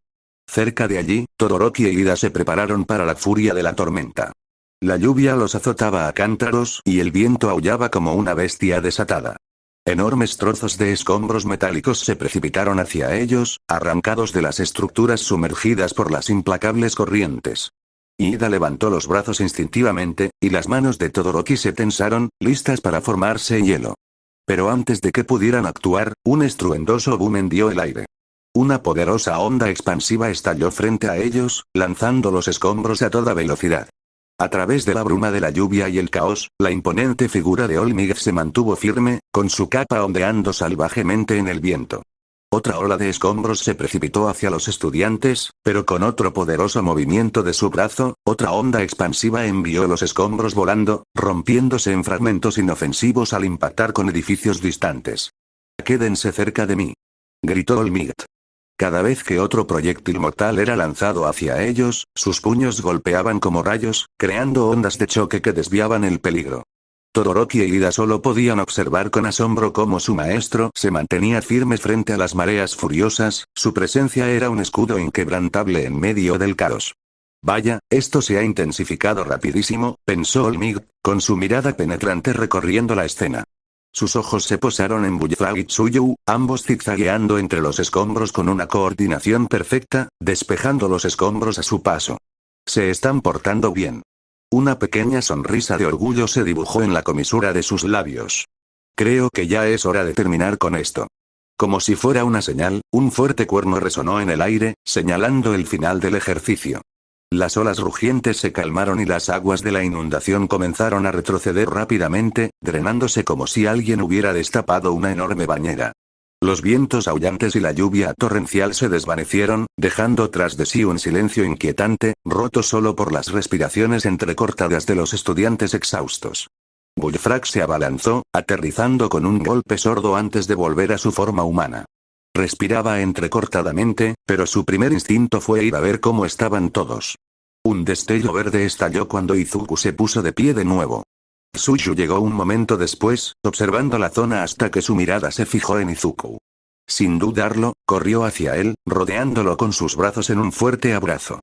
Cerca de allí, Todoroki e Ida se prepararon para la furia de la tormenta. La lluvia los azotaba a cántaros y el viento aullaba como una bestia desatada. Enormes trozos de escombros metálicos se precipitaron hacia ellos, arrancados de las estructuras sumergidas por las implacables corrientes. Ida levantó los brazos instintivamente, y las manos de Todoroki se tensaron, listas para formarse hielo. Pero antes de que pudieran actuar, un estruendoso boom hendió el aire. Una poderosa onda expansiva estalló frente a ellos, lanzando los escombros a toda velocidad. A través de la bruma de la lluvia y el caos, la imponente figura de Olmig se mantuvo firme, con su capa ondeando salvajemente en el viento. Otra ola de escombros se precipitó hacia los estudiantes, pero con otro poderoso movimiento de su brazo, otra onda expansiva envió los escombros volando, rompiéndose en fragmentos inofensivos al impactar con edificios distantes. «Quédense cerca de mí», gritó Olmig. Cada vez que otro proyectil mortal era lanzado hacia ellos, sus puños golpeaban como rayos, creando ondas de choque que desviaban el peligro. Todoroki e Ida solo podían observar con asombro cómo su maestro se mantenía firme frente a las mareas furiosas, su presencia era un escudo inquebrantable en medio del caos. Vaya, esto se ha intensificado rapidísimo, pensó Olmig, con su mirada penetrante recorriendo la escena. Sus ojos se posaron en Bullfrog y Tsuyu, ambos zigzagueando entre los escombros con una coordinación perfecta, despejando los escombros a su paso. Se están portando bien. Una pequeña sonrisa de orgullo se dibujó en la comisura de sus labios. Creo que ya es hora de terminar con esto. Como si fuera una señal, un fuerte cuerno resonó en el aire, señalando el final del ejercicio. Las olas rugientes se calmaron y las aguas de la inundación comenzaron a retroceder rápidamente, drenándose como si alguien hubiera destapado una enorme bañera. Los vientos aullantes y la lluvia torrencial se desvanecieron, dejando tras de sí un silencio inquietante, roto solo por las respiraciones entrecortadas de los estudiantes exhaustos. Bullfrog se abalanzó, aterrizando con un golpe sordo antes de volver a su forma humana. Respiraba entrecortadamente, pero su primer instinto fue ir a ver cómo estaban todos. Un destello verde estalló cuando Izuku se puso de pie de nuevo. Tsuyu llegó un momento después, observando la zona hasta que su mirada se fijó en Izuku. Sin dudarlo, corrió hacia él, rodeándolo con sus brazos en un fuerte abrazo.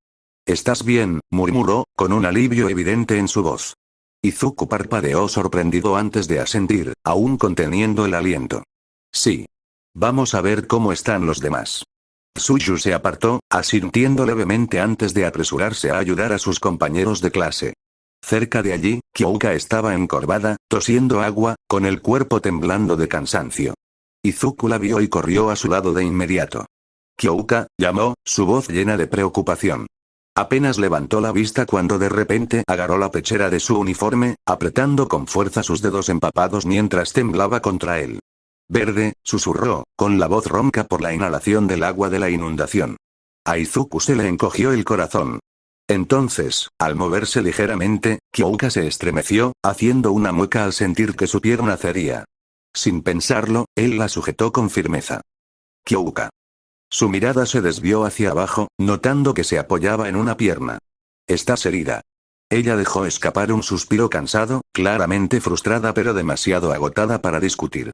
«¿Estás bien?», murmuró, con un alivio evidente en su voz. Izuku parpadeó sorprendido antes de asentir, aún conteniendo el aliento. «Sí. Vamos a ver cómo están los demás». Tsuyu se apartó, asintiendo levemente antes de apresurarse a ayudar a sus compañeros de clase. Cerca de allí, Kyouka estaba encorvada, tosiendo agua, con el cuerpo temblando de cansancio. Izuku la vio y corrió a su lado de inmediato. Kyouka, llamó, su voz llena de preocupación. Apenas levantó la vista cuando de repente agarró la pechera de su uniforme, apretando con fuerza sus dedos empapados mientras temblaba contra él. Verde, susurró, con la voz ronca por la inhalación del agua de la inundación. A Izuku se le encogió el corazón. Entonces, al moverse ligeramente, Kyouka se estremeció, haciendo una mueca al sentir que su pierna cedía. Sin pensarlo, él la sujetó con firmeza. Kyouka. Su mirada se desvió hacia abajo, notando que se apoyaba en una pierna. «¿Estás herida?» Ella dejó escapar un suspiro cansado, claramente frustrada pero demasiado agotada para discutir.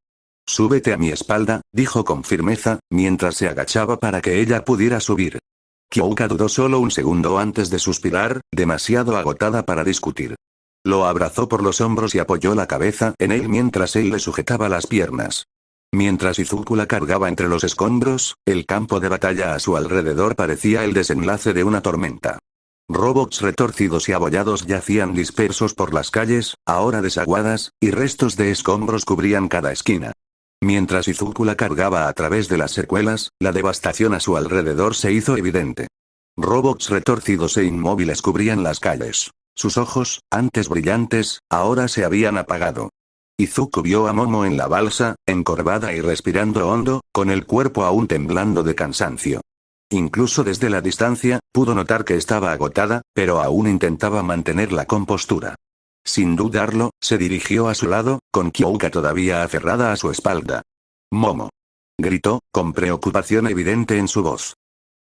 «Súbete a mi espalda», dijo con firmeza, mientras se agachaba para que ella pudiera subir. Kyouka dudó solo un segundo antes de suspirar, demasiado agotada para discutir. Lo abrazó por los hombros y apoyó la cabeza en él mientras él le sujetaba las piernas. Mientras Izuku la cargaba entre los escombros, el campo de batalla a su alrededor parecía el desenlace de una tormenta. Robots retorcidos y abollados yacían dispersos por las calles, ahora desaguadas, y restos de escombros cubrían cada esquina. Mientras Izuku la cargaba a través de las secuelas, la devastación a su alrededor se hizo evidente. Robots retorcidos e inmóviles cubrían las calles. Sus ojos, antes brillantes, ahora se habían apagado. Izuku vio a Momo en la balsa, encorvada y respirando hondo, con el cuerpo aún temblando de cansancio. Incluso desde la distancia, pudo notar que estaba agotada, pero aún intentaba mantener la compostura. Sin dudarlo, se dirigió a su lado, con Kyouka todavía aferrada a su espalda. «Momo», gritó, con preocupación evidente en su voz.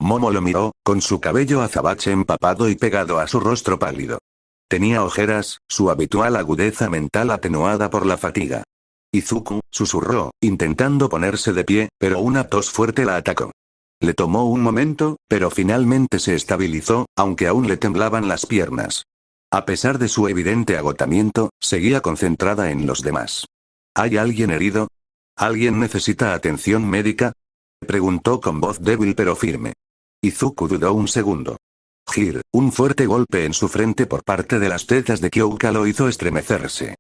Momo lo miró, con su cabello azabache empapado y pegado a su rostro pálido. Tenía ojeras, su habitual agudeza mental atenuada por la fatiga. Izuku, susurró, intentando ponerse de pie, pero una tos fuerte la atacó. Le tomó un momento, pero finalmente se estabilizó, aunque aún le temblaban las piernas. A pesar de su evidente agotamiento, seguía concentrada en los demás. ¿Hay alguien herido? ¿Alguien necesita atención médica?, preguntó con voz débil pero firme. Izuku dudó un segundo. Un fuerte golpe en su frente por parte de las tetas de Kyouka lo hizo estremecerse.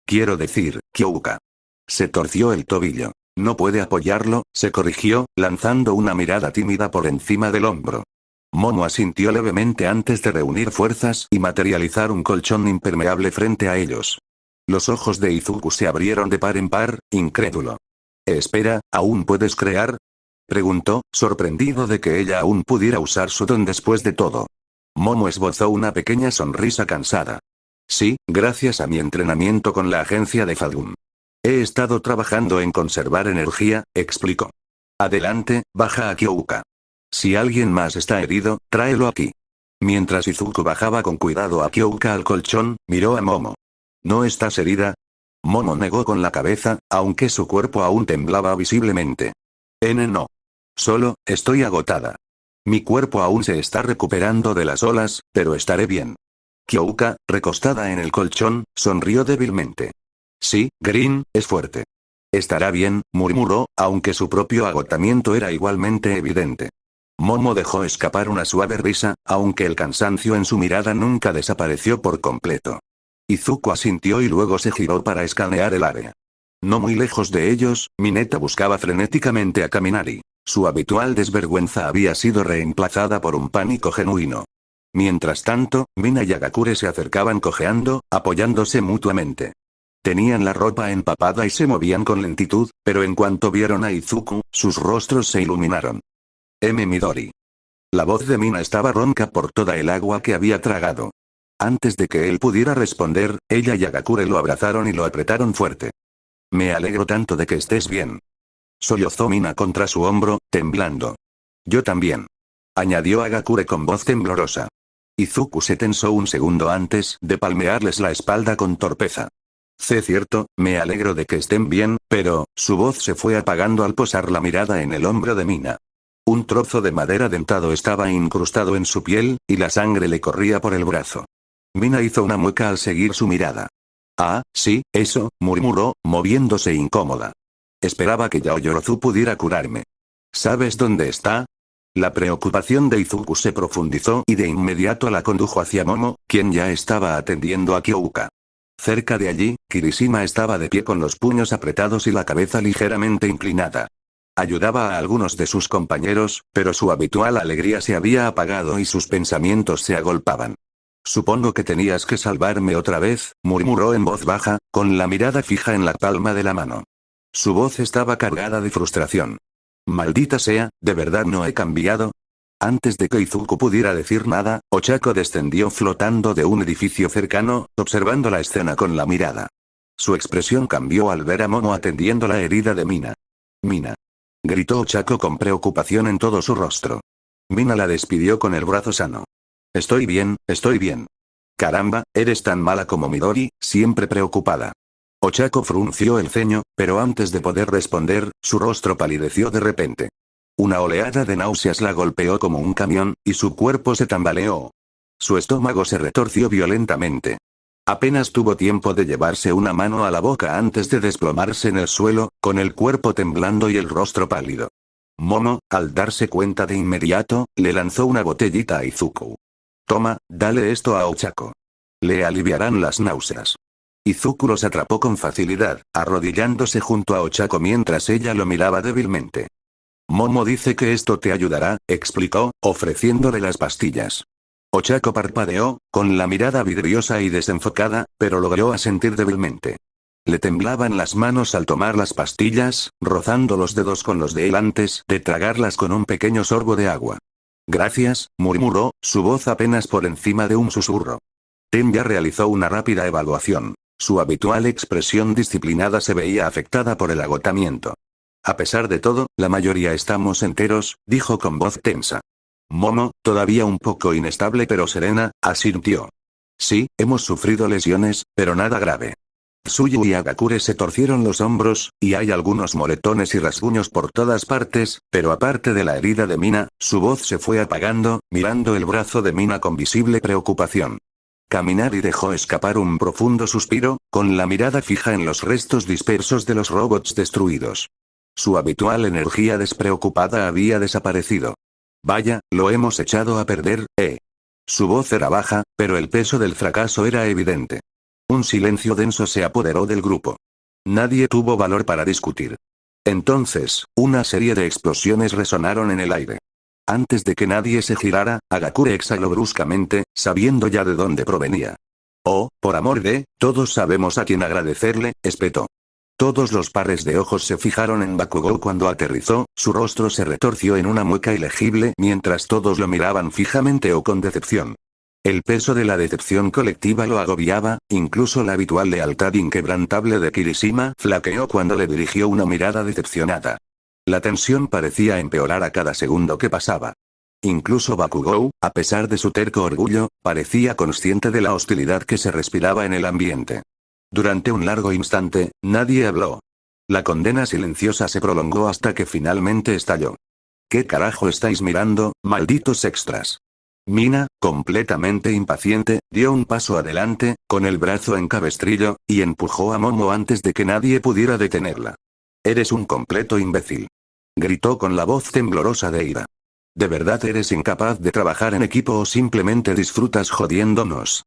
«Quiero decir, Kyouka». Se torció el tobillo. No puede apoyarlo, se corrigió, lanzando una mirada tímida por encima del hombro. Momo asintió levemente antes de reunir fuerzas y materializar un colchón impermeable frente a ellos. Los ojos de Izuku se abrieron de par en par, incrédulo. «Espera, ¿aún puedes crear?», preguntó, sorprendido de que ella aún pudiera usar su don después de todo. Momo esbozó una pequeña sonrisa cansada. «Sí, gracias a mi entrenamiento con la agencia de Fadum. He estado trabajando en conservar energía», explicó. «Adelante, baja a Kyouka. Si alguien más está herido, tráelo aquí». Mientras Izuku bajaba con cuidado a Kyouka al colchón, miró a Momo. «¿No estás herida?». Momo negó con la cabeza, aunque su cuerpo aún temblaba visiblemente. «No. Solo, estoy agotada. Mi cuerpo aún se está recuperando de las olas, pero estaré bien». Kyouka, recostada en el colchón, sonrió débilmente. «Sí, Green, es fuerte. Estará bien», murmuró, aunque su propio agotamiento era igualmente evidente. Momo dejó escapar una suave risa, aunque el cansancio en su mirada nunca desapareció por completo. Izuku asintió y luego se giró para escanear el área. No muy lejos de ellos, Mineta buscaba frenéticamente a Kaminari. Su habitual desvergüenza había sido reemplazada por un pánico genuino. Mientras tanto, Mina y Agakure se acercaban cojeando, apoyándose mutuamente. Tenían la ropa empapada y se movían con lentitud, pero en cuanto vieron a Izuku, sus rostros se iluminaron. Midori. La voz de Mina estaba ronca por toda el agua que había tragado. Antes de que él pudiera responder, ella y Agakure lo abrazaron y lo apretaron fuerte. «Me alegro tanto de que estés bien», sollozó Mina contra su hombro, temblando. «Yo también», añadió Agakure con voz temblorosa. Izuku se tensó un segundo antes de palmearles la espalda con torpeza. «Cierto, me alegro de que estén bien», pero, su voz se fue apagando al posar la mirada en el hombro de Mina. Un trozo de madera dentado estaba incrustado en su piel, y la sangre le corría por el brazo. Mina hizo una mueca al seguir su mirada. «Ah, sí, eso», murmuró, moviéndose incómoda. «Esperaba que Yaoyorozu pudiera curarme». «¿Sabes dónde está?». La preocupación de Izuku se profundizó y de inmediato la condujo hacia Momo, quien ya estaba atendiendo a Kyouka. Cerca de allí, Kirishima estaba de pie con los puños apretados y la cabeza ligeramente inclinada. ayudaba a algunos de sus compañeros, pero su habitual alegría se había apagado y sus pensamientos se agolpaban. Supongo que tenías que salvarme otra vez, murmuró en voz baja, con la mirada fija en la palma de la mano. Su voz estaba cargada de frustración. Maldita sea, ¿de verdad no he cambiado? Antes de que Izuku pudiera decir nada, Ochako descendió flotando de un edificio cercano, observando la escena con la mirada. Su expresión cambió al ver a Momo atendiendo la herida de Mina. Mina. Gritó Ochako con preocupación en todo su rostro. Mina la despidió con el brazo sano. Estoy bien, estoy bien. Caramba, eres tan mala como Midori, siempre preocupada. Ochako frunció el ceño, pero antes de poder responder, su rostro palideció de repente. Una oleada de náuseas la golpeó como un camión, y su cuerpo se tambaleó. Su estómago se retorció violentamente. Apenas tuvo tiempo de llevarse una mano a la boca antes de desplomarse en el suelo, con el cuerpo temblando y el rostro pálido. Momo, al darse cuenta de inmediato, le lanzó una botellita a Izuku. Toma, dale esto a Ochako. Le aliviarán las náuseas. Izuku los atrapó con facilidad, arrodillándose junto a Ochako mientras ella lo miraba débilmente. Momo dice que esto te ayudará, explicó, ofreciéndole las pastillas. Ochako parpadeó, con la mirada vidriosa y desenfocada, pero logró asentir débilmente. Le temblaban las manos al tomar las pastillas, rozando los dedos con los de él antes de tragarlas con un pequeño sorbo de agua. Gracias, murmuró, su voz apenas por encima de un susurro. Tenya realizó una rápida evaluación. Su habitual expresión disciplinada se veía afectada por el agotamiento. A pesar de todo, la mayoría estamos enteros, dijo con voz tensa. Momo, todavía un poco inestable pero serena, asintió. Sí, hemos sufrido lesiones, pero nada grave. Tsuyu y Agakure se torcieron los hombros, y hay algunos moretones y rasguños por todas partes, pero aparte de la herida de Mina, su voz se fue apagando, mirando el brazo de Mina con visible preocupación. Kaminari dejó escapar un profundo suspiro, con la mirada fija en los restos dispersos de los robots destruidos. Su habitual energía despreocupada había desaparecido. Vaya, lo hemos echado a perder, ¿eh? Su voz era baja, pero el peso del fracaso era evidente. Un silencio denso se apoderó del grupo. Nadie tuvo valor para discutir. Entonces, una serie de explosiones resonaron en el aire. Antes de que nadie se girara, Agakure exhaló bruscamente, sabiendo ya de dónde provenía. Oh, por amor de, todos sabemos a quién agradecerle, espetó. Todos los pares de ojos se fijaron en Bakugou cuando aterrizó, su rostro se retorció en una mueca ilegible mientras todos lo miraban fijamente o con decepción. El peso de la decepción colectiva lo agobiaba, incluso la habitual lealtad inquebrantable de Kirishima flaqueó cuando le dirigió una mirada decepcionada. La tensión parecía empeorar a cada segundo que pasaba. Incluso Bakugou, a pesar de su terco orgullo, parecía consciente de la hostilidad que se respiraba en el ambiente. Durante un largo instante, nadie habló. La condena silenciosa se prolongó hasta que finalmente estalló. ¿Qué carajo estáis mirando, malditos extras? Mina, completamente impaciente, dio un paso adelante, con el brazo en cabestrillo, y empujó a Momo antes de que nadie pudiera detenerla. Eres un completo imbécil. Gritó con la voz temblorosa de ira. ¿De verdad eres incapaz de trabajar en equipo o simplemente disfrutas jodiéndonos?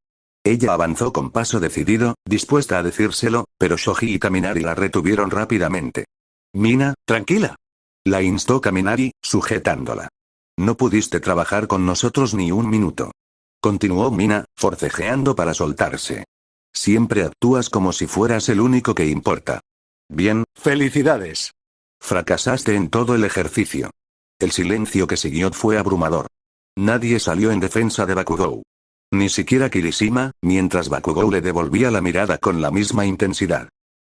Ella avanzó con paso decidido, dispuesta a decírselo, pero Shoji y Kaminari la retuvieron rápidamente. Mina, tranquila. La instó Kaminari, sujetándola. No pudiste trabajar con nosotros ni un minuto. Continuó Mina, forcejeando para soltarse. Siempre actúas como si fueras el único que importa. Bien, felicidades. Fracasaste en todo el ejercicio. El silencio que siguió fue abrumador. Nadie salió en defensa de Bakugou. Ni siquiera Kirishima, mientras Bakugou le devolvía la mirada con la misma intensidad.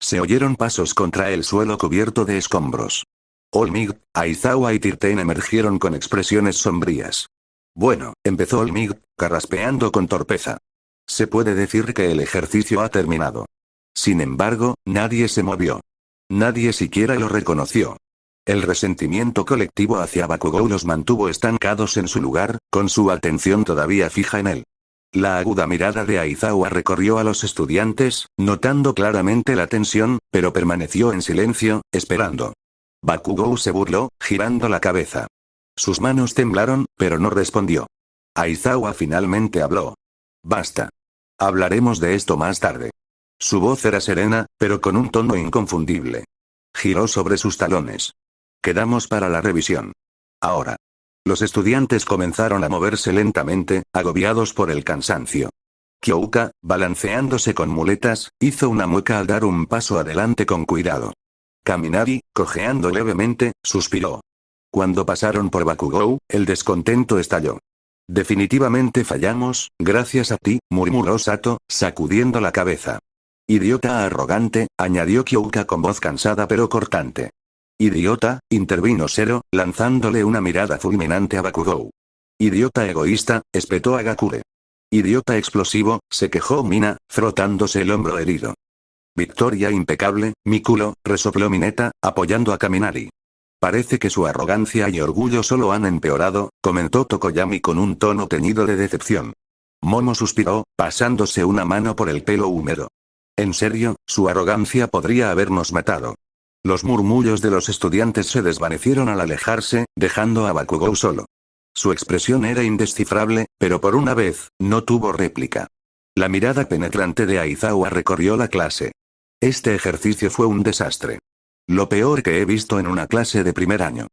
Se oyeron pasos contra el suelo cubierto de escombros. Olmig, Aizawa y Tirten emergieron con expresiones sombrías. Bueno, empezó Olmig, carraspeando con torpeza. Se puede decir que el ejercicio ha terminado. Sin embargo, nadie se movió. Nadie siquiera lo reconoció. El resentimiento colectivo hacia Bakugou los mantuvo estancados en su lugar, con su atención todavía fija en él. La aguda mirada de Aizawa recorrió a los estudiantes, notando claramente la tensión, pero permaneció en silencio, esperando. Bakugou se burló, girando la cabeza. Sus manos temblaron, pero no respondió. Aizawa finalmente habló. Basta. Hablaremos de esto más tarde. Su voz era serena, pero con un tono inconfundible. Giró sobre sus talones. Quedamos para la revisión. Ahora. Los estudiantes comenzaron a moverse lentamente, agobiados por el cansancio. Kyouka, balanceándose con muletas, hizo una mueca al dar un paso adelante con cuidado. Kaminari, cojeando levemente, suspiró. Cuando pasaron por Bakugou, el descontento estalló. Definitivamente fallamos, gracias a ti, murmuró Sato, sacudiendo la cabeza. Idiota arrogante, añadió Kyouka con voz cansada pero cortante. Idiota, intervino Zero, lanzándole una mirada fulminante a Bakugou. Idiota egoísta, espetó a Gakure. Idiota explosivo, se quejó Mina, frotándose el hombro herido. Victoria impecable, mi culo, resopló Mineta, apoyando a Kaminari. Parece que su arrogancia y orgullo solo han empeorado, comentó Tokoyami con un tono teñido de decepción. Momo suspiró, pasándose una mano por el pelo húmedo. En serio, su arrogancia podría habernos matado. Los murmullos de los estudiantes se desvanecieron al alejarse, dejando a Bakugou solo. Su expresión era indescifrable, pero por una vez, no tuvo réplica. La mirada penetrante de Aizawa recorrió la clase. Este ejercicio fue un desastre. Lo peor que he visto en una clase de primer año.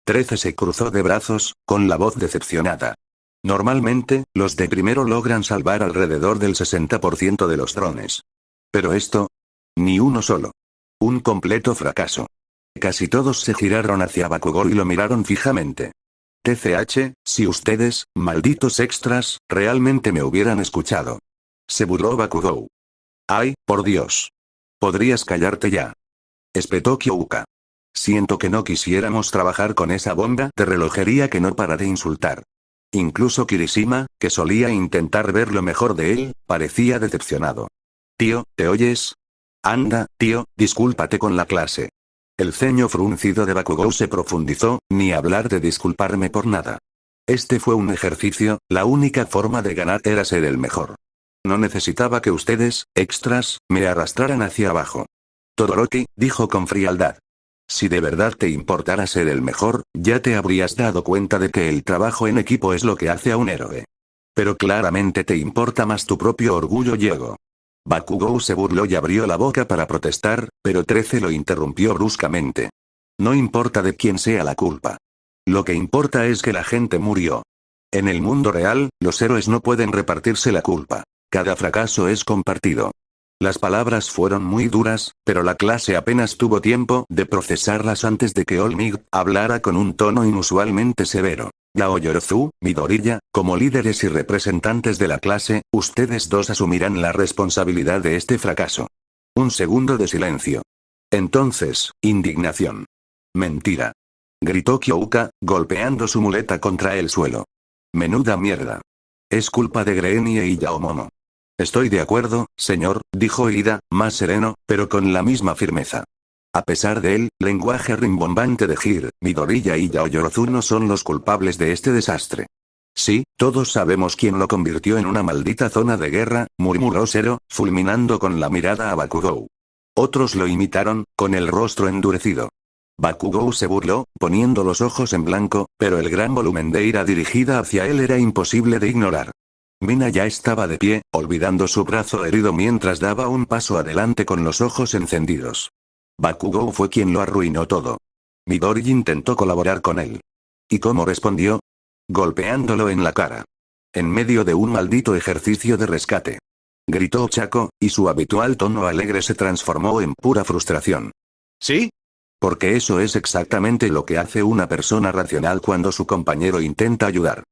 13 se cruzó de brazos, con la voz decepcionada. Normalmente, los de primero logran salvar alrededor del 60% de los drones. Pero esto... ni uno solo. Un completo fracaso. Casi todos se giraron hacia Bakugou y lo miraron fijamente. TCH, si ustedes, malditos extras, realmente me hubieran escuchado. Se burló Bakugou. Ay, por Dios. ¿Podrías callarte ya? Espetó Kyouka. Siento que no quisiéramos trabajar con esa bomba de relojería que no para de insultar. Incluso Kirishima, que solía intentar ver lo mejor de él, parecía decepcionado. Tío, ¿te oyes? Anda, tío, discúlpate con la clase. El ceño fruncido de Bakugou se profundizó, ni hablar de disculparme por nada. Este fue un ejercicio, la única forma de ganar era ser el mejor. No necesitaba que ustedes, extras, me arrastraran hacia abajo. Todoroki, dijo con frialdad. Si de verdad te importara ser el mejor, ya te habrías dado cuenta de que el trabajo en equipo es lo que hace a un héroe. Pero claramente te importa más tu propio orgullo y ego. Bakugou se burló y abrió la boca para protestar, pero 13 lo interrumpió bruscamente. No importa de quién sea la culpa. Lo que importa es que la gente murió. En el mundo real, los héroes no pueden repartirse la culpa. Cada fracaso es compartido. Las palabras fueron muy duras, pero la clase apenas tuvo tiempo de procesarlas antes de que Olmig hablara con un tono inusualmente severo. Yaoyorozu, Midoriya, como líderes y representantes de la clase, ustedes dos asumirán la responsabilidad de este fracaso. Un segundo de silencio. Entonces, indignación. Mentira. Gritó Kyouka, golpeando su muleta contra el suelo. Menuda mierda. Es culpa de Greenie y Yaomomo. Estoy de acuerdo, señor, dijo Ida, más sereno, pero con la misma firmeza. A pesar del lenguaje rimbombante de Hir, Midoriya y Yaoyorozu no son los culpables de este desastre. Sí, todos sabemos quién lo convirtió en una maldita zona de guerra, murmuró Zero, fulminando con la mirada a Bakugou. Otros lo imitaron, con el rostro endurecido. Bakugou se burló, poniendo los ojos en blanco, pero el gran volumen de ira dirigida hacia él era imposible de ignorar. Mina ya estaba de pie, olvidando su brazo herido mientras daba un paso adelante con los ojos encendidos. Bakugou fue quien lo arruinó todo. Midori intentó colaborar con él. ¿Y cómo respondió? Golpeándolo en la cara. En medio de un maldito ejercicio de rescate. Gritó Chaco, y su habitual tono alegre se transformó en pura frustración. ¿Sí? Porque eso es exactamente lo que hace una persona racional cuando su compañero intenta ayudar.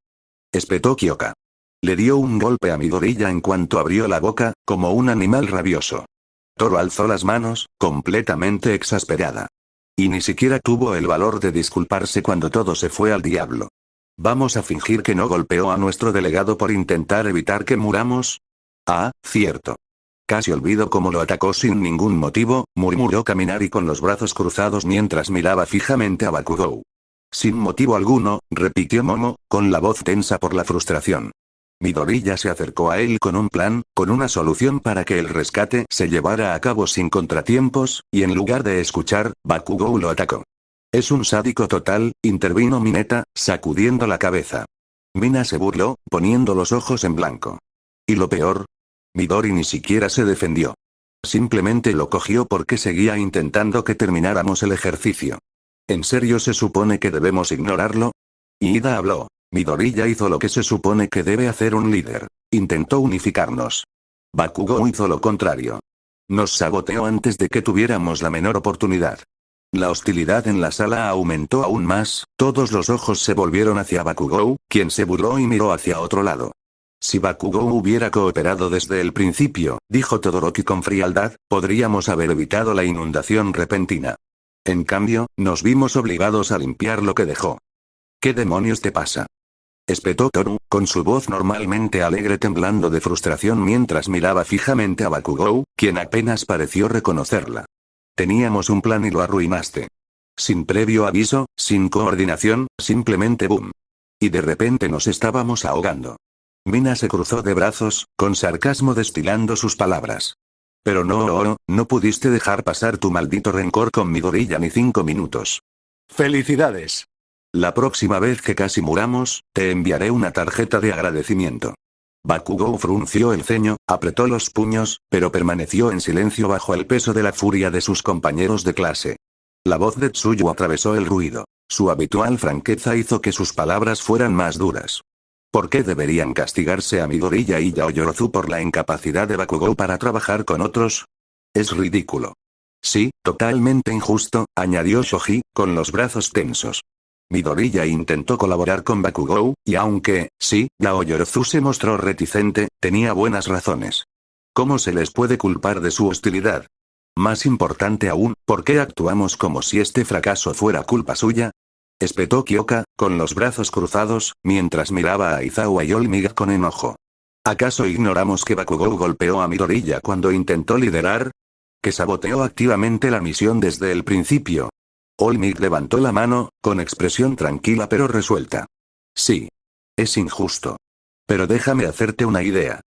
Espetó Kyoka. Le dio un golpe a Midoriya en cuanto abrió la boca, como un animal rabioso. Toro alzó las manos, completamente exasperada. Y ni siquiera tuvo el valor de disculparse cuando todo se fue al diablo. ¿Vamos a fingir que no golpeó a nuestro delegado por intentar evitar que muramos? Ah, cierto. Casi olvido cómo lo atacó sin ningún motivo, murmuró Kaminari con los brazos cruzados mientras miraba fijamente a Bakugou. Sin motivo alguno, repitió Momo, con la voz tensa por la frustración. Midoriya se acercó a él con un plan, con una solución para que el rescate se llevara a cabo sin contratiempos, y en lugar de escuchar, Bakugou lo atacó. Es un sádico total, intervino Mineta, sacudiendo la cabeza. Mina se burló, poniendo los ojos en blanco. ¿Y lo peor? Midori ni siquiera se defendió. Simplemente lo cogió porque seguía intentando que termináramos el ejercicio. ¿En serio se supone que debemos ignorarlo? Ida habló. Midoriya hizo lo que se supone que debe hacer un líder. Intentó unificarnos. Bakugou hizo lo contrario. Nos saboteó antes de que tuviéramos la menor oportunidad. La hostilidad en la sala aumentó aún más, todos los ojos se volvieron hacia Bakugou, quien se burló y miró hacia otro lado. Si Bakugou hubiera cooperado desde el principio, dijo Todoroki con frialdad, podríamos haber evitado la inundación repentina. En cambio, nos vimos obligados a limpiar lo que dejó. ¿Qué demonios te pasa?, espetó Toru, con su voz normalmente alegre temblando de frustración mientras miraba fijamente a Bakugou, quien apenas pareció reconocerla. Teníamos un plan y lo arruinaste. Sin previo aviso, sin coordinación, simplemente boom. Y de repente nos estábamos ahogando. Mina se cruzó de brazos, con sarcasmo destilando sus palabras. Pero no pudiste dejar pasar tu maldito rencor con Midoriya ni 5 minutos. ¡Felicidades! La próxima vez que casi muramos, te enviaré una tarjeta de agradecimiento. Bakugou frunció el ceño, apretó los puños, pero permaneció en silencio bajo el peso de la furia de sus compañeros de clase. La voz de Tsuyu atravesó el ruido. Su habitual franqueza hizo que sus palabras fueran más duras. ¿Por qué deberían castigarse a Midoriya y Yaoyorozu por la incapacidad de Bakugou para trabajar con otros? Es ridículo. Sí, totalmente injusto, añadió Shoji, con los brazos tensos. Midoriya intentó colaborar con Bakugou, y aunque, sí, Yaoyorozu se mostró reticente, tenía buenas razones. ¿Cómo se les puede culpar de su hostilidad? Más importante aún, ¿por qué actuamos como si este fracaso fuera culpa suya? Espetó Kyoka, con los brazos cruzados, mientras miraba a Aizawa y All-Might con enojo. ¿Acaso ignoramos que Bakugou golpeó a Midoriya cuando intentó liderar? ¿Que saboteó activamente la misión desde el principio? All-Might levantó la mano, con expresión tranquila pero resuelta. Sí. Es injusto. Pero déjame hacerte una idea.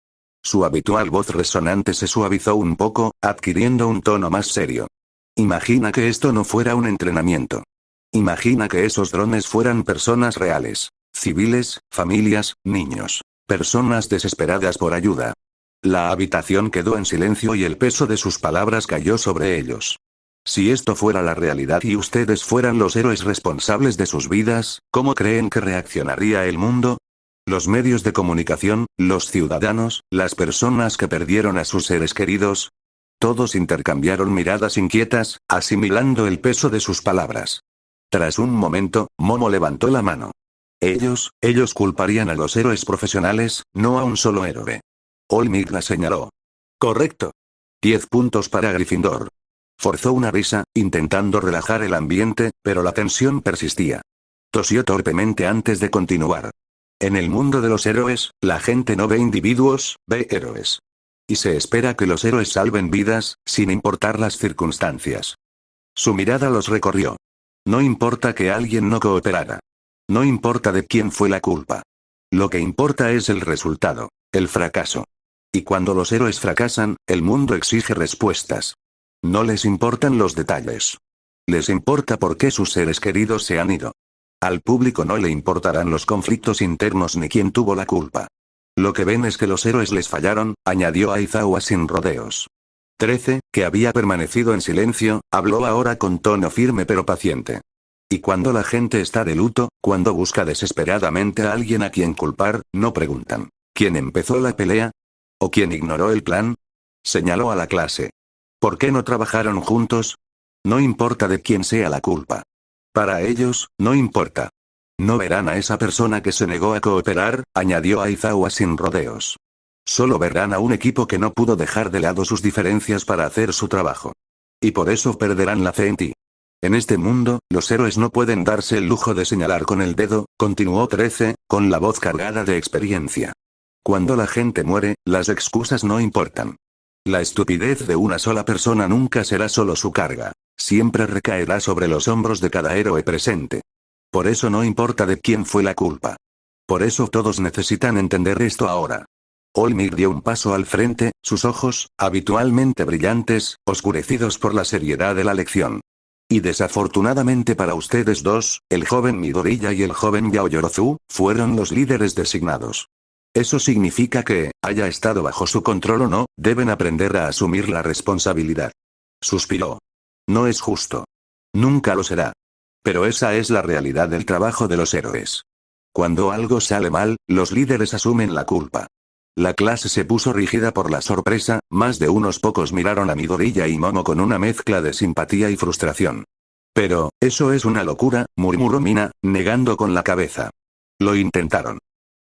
Su habitual voz resonante se suavizó un poco, adquiriendo un tono más serio. Imagina que esto no fuera un entrenamiento. Imagina que esos drones fueran personas reales. Civiles, familias, niños. Personas desesperadas por ayuda. La habitación quedó en silencio y el peso de sus palabras cayó sobre ellos. Si esto fuera la realidad y ustedes fueran los héroes responsables de sus vidas, ¿cómo creen que reaccionaría el mundo? Los medios de comunicación, los ciudadanos, las personas que perdieron a sus seres queridos. Todos intercambiaron miradas inquietas, asimilando el peso de sus palabras. Tras un momento, Momo levantó la mano. Ellos culparían a los héroes profesionales, no a un solo héroe. All-Might la señaló. Correcto. 10 puntos para Gryffindor. Forzó una risa, intentando relajar el ambiente, pero la tensión persistía. Tosió torpemente antes de continuar. En el mundo de los héroes, la gente no ve individuos, ve héroes. Y se espera que los héroes salven vidas, sin importar las circunstancias. Su mirada los recorrió. No importa que alguien no cooperara. No importa de quién fue la culpa. Lo que importa es el resultado, el fracaso. Y cuando los héroes fracasan, el mundo exige respuestas. No les importan los detalles. Les importa por qué sus seres queridos se han ido. Al público no le importarán los conflictos internos ni quién tuvo la culpa. Lo que ven es que los héroes les fallaron, añadió Aizawa sin rodeos. 13, que había permanecido en silencio, habló ahora con tono firme pero paciente. Y cuando la gente está de luto, cuando busca desesperadamente a alguien a quien culpar, no preguntan, ¿quién empezó la pelea? ¿O quién ignoró el plan? Señaló a la clase. ¿Por qué no trabajaron juntos? No importa de quién sea la culpa. Para ellos, no importa. No verán a esa persona que se negó a cooperar, añadió Aizawa sin rodeos. Solo verán a un equipo que no pudo dejar de lado sus diferencias para hacer su trabajo. Y por eso perderán la fe en ti. En este mundo, los héroes no pueden darse el lujo de señalar con el dedo, continuó 13, con la voz cargada de experiencia. Cuando la gente muere, las excusas no importan. La estupidez de una sola persona nunca será solo su carga. Siempre recaerá sobre los hombros de cada héroe presente. Por eso no importa de quién fue la culpa. Por eso todos necesitan entender esto ahora. All-Might dio un paso al frente, sus ojos, habitualmente brillantes, oscurecidos por la seriedad de la lección. Y desafortunadamente para ustedes dos, el joven Midoriya y el joven Yaoyorozu, fueron los líderes designados. Eso significa que, haya estado bajo su control o no, deben aprender a asumir la responsabilidad. Suspiró. No es justo. Nunca lo será. Pero esa es la realidad del trabajo de los héroes. Cuando algo sale mal, los líderes asumen la culpa. La clase se puso rígida por la sorpresa, más de unos pocos miraron a Midoriya y Momo con una mezcla de simpatía y frustración. Pero, eso es una locura, murmuró Mina, negando con la cabeza. Lo intentaron.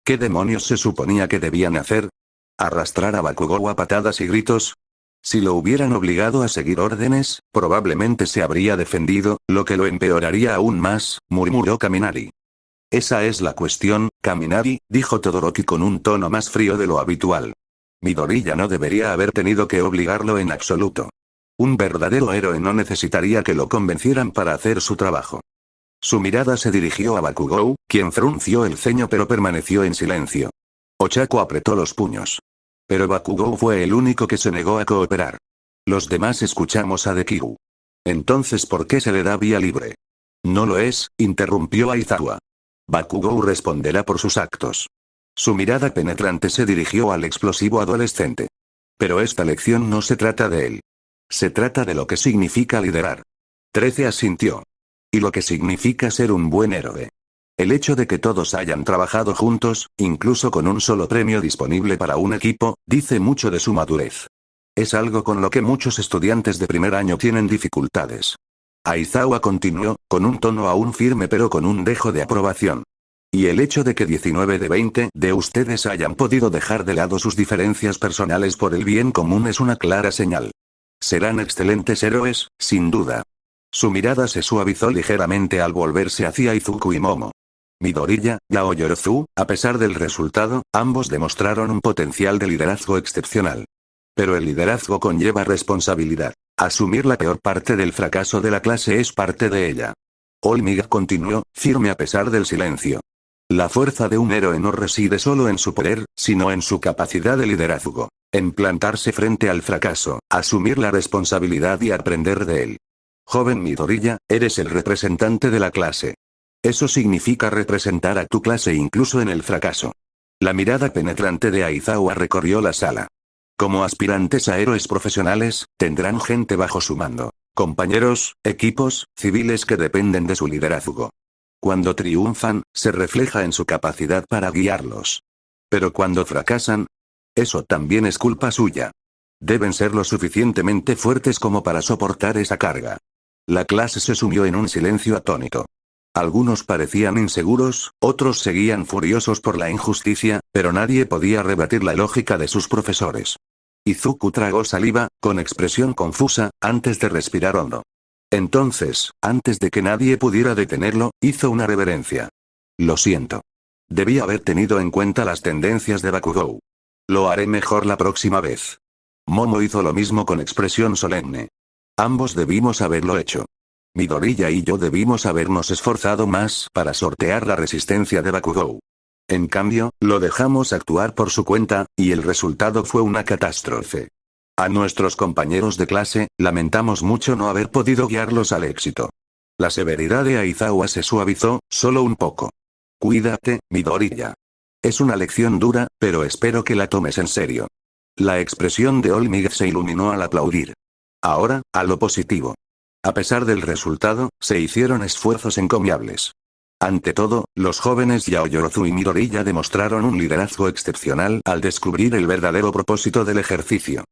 ¿Qué demonios se suponía que debían hacer? ¿Arrastrar a Bakugou a patadas y gritos? Si lo hubieran obligado a seguir órdenes, probablemente se habría defendido, lo que lo empeoraría aún más, murmuró Kaminari. Esa es la cuestión, Kaminari, dijo Todoroki con un tono más frío de lo habitual. Midoriya no debería haber tenido que obligarlo en absoluto. Un verdadero héroe no necesitaría que lo convencieran para hacer su trabajo. Su mirada se dirigió a Bakugou, quien frunció el ceño pero permaneció en silencio. Ochako apretó los puños. Pero Bakugou fue el único que se negó a cooperar. Los demás escuchamos a Dekiru. Entonces, ¿por qué se le da vía libre? No lo es, interrumpió Aizawa. Bakugou responderá por sus actos. Su mirada penetrante se dirigió al explosivo adolescente. Pero esta lección no se trata de él. Se trata de lo que significa liderar. 13 asintió. Y lo que significa ser un buen héroe. El hecho de que todos hayan trabajado juntos, incluso con un solo premio disponible para un equipo, dice mucho de su madurez. Es algo con lo que muchos estudiantes de primer año tienen dificultades. Aizawa continuó, con un tono aún firme pero con un dejo de aprobación. Y el hecho de que 19 de 20 de ustedes hayan podido dejar de lado sus diferencias personales por el bien común es una clara señal. Serán excelentes héroes, sin duda. Su mirada se suavizó ligeramente al volverse hacia Izuku y Momo. Midoriya, Yaoyorozu, a pesar del resultado, ambos demostraron un potencial de liderazgo excepcional. Pero el liderazgo conlleva responsabilidad. Asumir la peor parte del fracaso de la clase es parte de ella. Olmiga continuó, firme a pesar del silencio. La fuerza de un héroe no reside solo en su poder, sino en su capacidad de liderazgo. En plantarse frente al fracaso, asumir la responsabilidad y aprender de él. Joven Midoriya, eres el representante de la clase. Eso significa representar a tu clase incluso en el fracaso. La mirada penetrante de Aizawa recorrió la sala. Como aspirantes a héroes profesionales, tendrán gente bajo su mando. Compañeros, equipos, civiles que dependen de su liderazgo. Cuando triunfan, se refleja en su capacidad para guiarlos. Pero cuando fracasan, eso también es culpa suya. Deben ser lo suficientemente fuertes como para soportar esa carga. La clase se sumió en un silencio atónito. Algunos parecían inseguros, otros seguían furiosos por la injusticia, pero nadie podía rebatir la lógica de sus profesores. Izuku tragó saliva, con expresión confusa, antes de respirar hondo. Entonces, antes de que nadie pudiera detenerlo, hizo una reverencia. Lo siento. Debí haber tenido en cuenta las tendencias de Bakugou. Lo haré mejor la próxima vez. Momo hizo lo mismo con expresión solemne. Ambos debimos haberlo hecho. Midoriya y yo debimos habernos esforzado más para sortear la resistencia de Bakugou. En cambio, lo dejamos actuar por su cuenta, y el resultado fue una catástrofe. A nuestros compañeros de clase, lamentamos mucho no haber podido guiarlos al éxito. La severidad de Aizawa se suavizó, solo un poco. Cuídate, Midoriya. Es una lección dura, pero espero que la tomes en serio. La expresión de Olmig se iluminó al aplaudir. Ahora, a lo positivo. A pesar del resultado, se hicieron esfuerzos encomiables. Ante todo, los jóvenes Yaoyorozu y Midoriya demostraron un liderazgo excepcional al descubrir el verdadero propósito del ejercicio.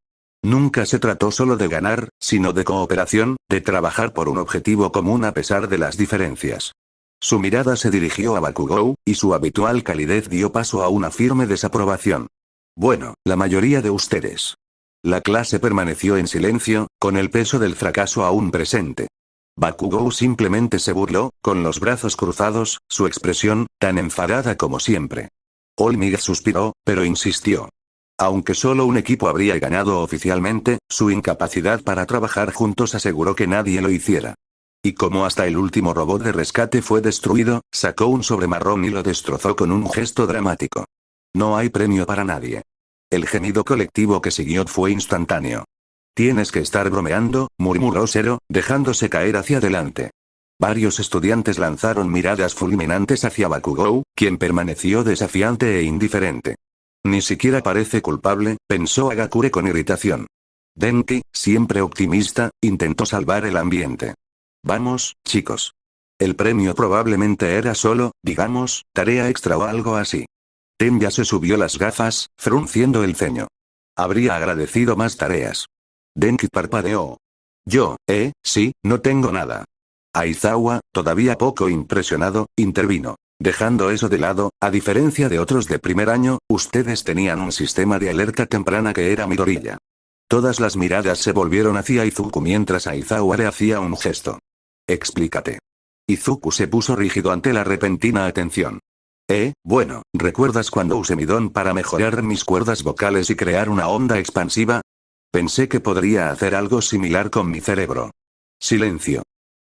Nunca se trató solo de ganar, sino de cooperación, de trabajar por un objetivo común a pesar de las diferencias. Su mirada se dirigió a Bakugou, y su habitual calidez dio paso a una firme desaprobación. Bueno, la mayoría de ustedes. La clase permaneció en silencio, con el peso del fracaso aún presente. Bakugou simplemente se burló, con los brazos cruzados, su expresión, tan enfadada como siempre. Olmig suspiró, pero insistió. Aunque solo un equipo habría ganado oficialmente, su incapacidad para trabajar juntos aseguró que nadie lo hiciera. Y como hasta el último robot de rescate fue destruido, sacó un sobre marrón y lo destrozó con un gesto dramático. No hay premio para nadie. El gemido colectivo que siguió fue instantáneo. Tienes que estar bromeando, murmuró Zero, dejándose caer hacia adelante. Varios estudiantes lanzaron miradas fulminantes hacia Bakugou, quien permaneció desafiante e indiferente. Ni siquiera parece culpable, pensó Agakure con irritación. Denki, siempre optimista, intentó salvar el ambiente. Vamos, chicos. El premio probablemente era solo, digamos, tarea extra o algo así. Tenya se subió las gafas, frunciendo el ceño. Habría agradecido más tareas. Denki parpadeó. Sí, no tengo nada. Aizawa, todavía poco impresionado, intervino. Dejando eso de lado, a diferencia de otros de primer año, ustedes tenían un sistema de alerta temprana que era Midoriya. Todas las miradas se volvieron hacia Izuku mientras Aizawa le hacía un gesto. Explícate. Izuku se puso rígido ante la repentina atención. Bueno, ¿recuerdas cuando usé mi don para mejorar mis cuerdas vocales y crear una onda expansiva? Pensé que podría hacer algo similar con mi cerebro. Silencio.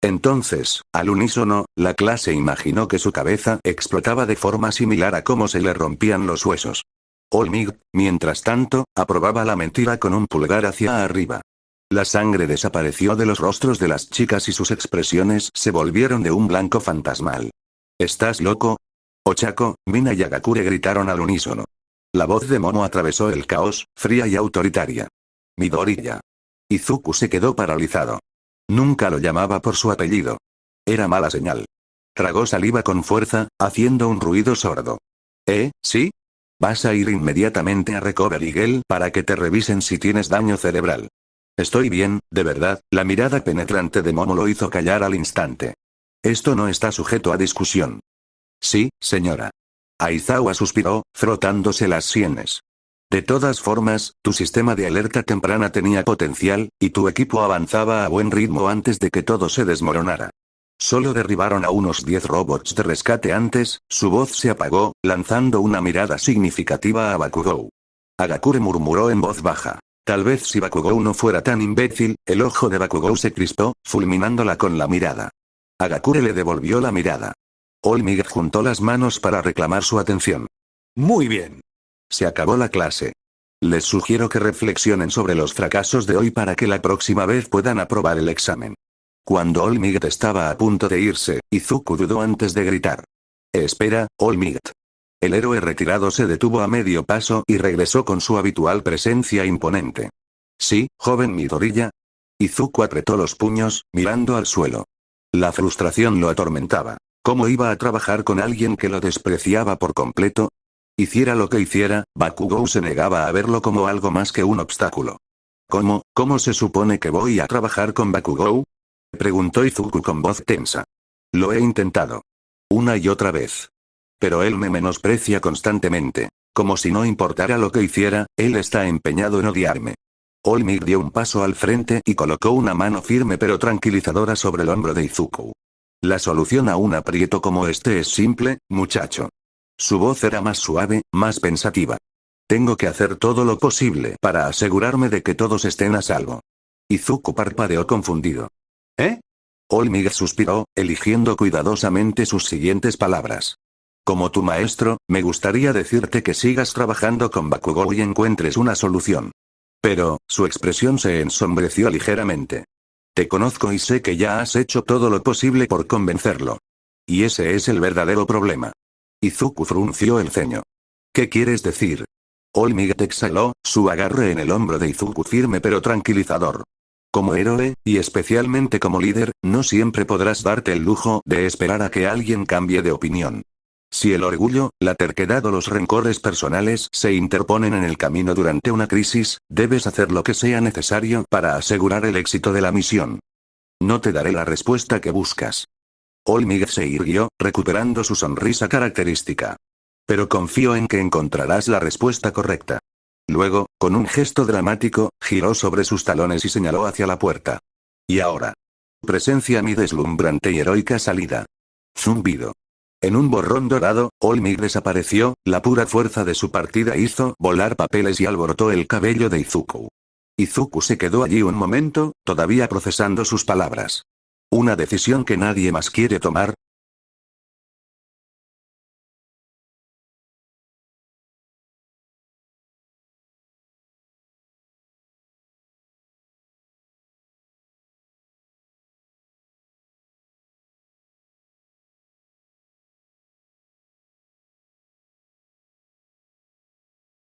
Entonces, al unísono, la clase imaginó que su cabeza explotaba de forma similar a cómo se le rompían los huesos. All Might, mientras tanto, aprobaba la mentira con un pulgar hacia arriba. La sangre desapareció de los rostros de las chicas y sus expresiones se volvieron de un blanco fantasmal. ¿Estás loco? Ochako, Mina y Agakure gritaron al unísono. La voz de Momo atravesó el caos, fría y autoritaria. Midoriya. Izuku se quedó paralizado. Nunca lo llamaba por su apellido. Era mala señal. Tragó saliva con fuerza, haciendo un ruido sordo. ¿Sí? Vas a ir inmediatamente a Recovery Girl para que te revisen si tienes daño cerebral. Estoy bien, de verdad, la mirada penetrante de Momo lo hizo callar al instante. Esto no está sujeto a discusión. Sí, señora. Aizawa suspiró, frotándose las sienes. De todas formas, tu sistema de alerta temprana tenía potencial, y tu equipo avanzaba a buen ritmo antes de que todo se desmoronara. Solo derribaron a unos 10 robots de rescate antes, su voz se apagó, lanzando una mirada significativa a Bakugou. Agakure murmuró en voz baja. Tal vez si Bakugou no fuera tan imbécil, el ojo de Bakugou se crispó, fulminándola con la mirada. Agakure le devolvió la mirada. All Might juntó las manos para reclamar su atención. Muy bien. Se acabó la clase. Les sugiero que reflexionen sobre los fracasos de hoy para que la próxima vez puedan aprobar el examen. Cuando All Might estaba a punto de irse, Izuku dudó antes de gritar. Espera, All Might. El héroe retirado se detuvo a medio paso y regresó con su habitual presencia imponente. Sí, joven Midoriya. Izuku apretó los puños, mirando al suelo. La frustración lo atormentaba. ¿Cómo iba a trabajar con alguien que lo despreciaba por completo? Hiciera lo que hiciera, Bakugou se negaba a verlo como algo más que un obstáculo. ¿Cómo se supone que voy a trabajar con Bakugou? Preguntó Izuku con voz tensa. Lo he intentado. Una y otra vez. Pero él me menosprecia constantemente. Como si no importara lo que hiciera, él está empeñado en odiarme. All Might dio un paso al frente y colocó una mano firme pero tranquilizadora sobre el hombro de Izuku. La solución a un aprieto como este es simple, muchacho. Su voz era más suave, más pensativa. Tengo que hacer todo lo posible para asegurarme de que todos estén a salvo. Izuku parpadeó confundido. All Might suspiró, eligiendo cuidadosamente sus siguientes palabras. Como tu maestro, me gustaría decirte que sigas trabajando con Bakugou y encuentres una solución. Pero, su expresión se ensombreció ligeramente. Te conozco y sé que ya has hecho todo lo posible por convencerlo. Y ese es el verdadero problema. Izuku frunció el ceño. ¿Qué quieres decir? All Might exhaló, su agarre en el hombro de Izuku firme pero tranquilizador. Como héroe, y especialmente como líder, no siempre podrás darte el lujo de esperar a que alguien cambie de opinión. Si el orgullo, la terquedad o los rencores personales se interponen en el camino durante una crisis, debes hacer lo que sea necesario para asegurar el éxito de la misión. No te daré la respuesta que buscas. All Might se irguió, recuperando su sonrisa característica. Pero confío en que encontrarás la respuesta correcta. Luego, con un gesto dramático, giró sobre sus talones y señaló hacia la puerta. Y ahora. Presencia mi deslumbrante y heroica salida. Zumbido. En un borrón dorado, All Might desapareció, la pura fuerza de su partida hizo volar papeles y alborotó el cabello de Izuku. Izuku se quedó allí un momento, todavía procesando sus palabras. Una decisión que nadie más quiere tomar,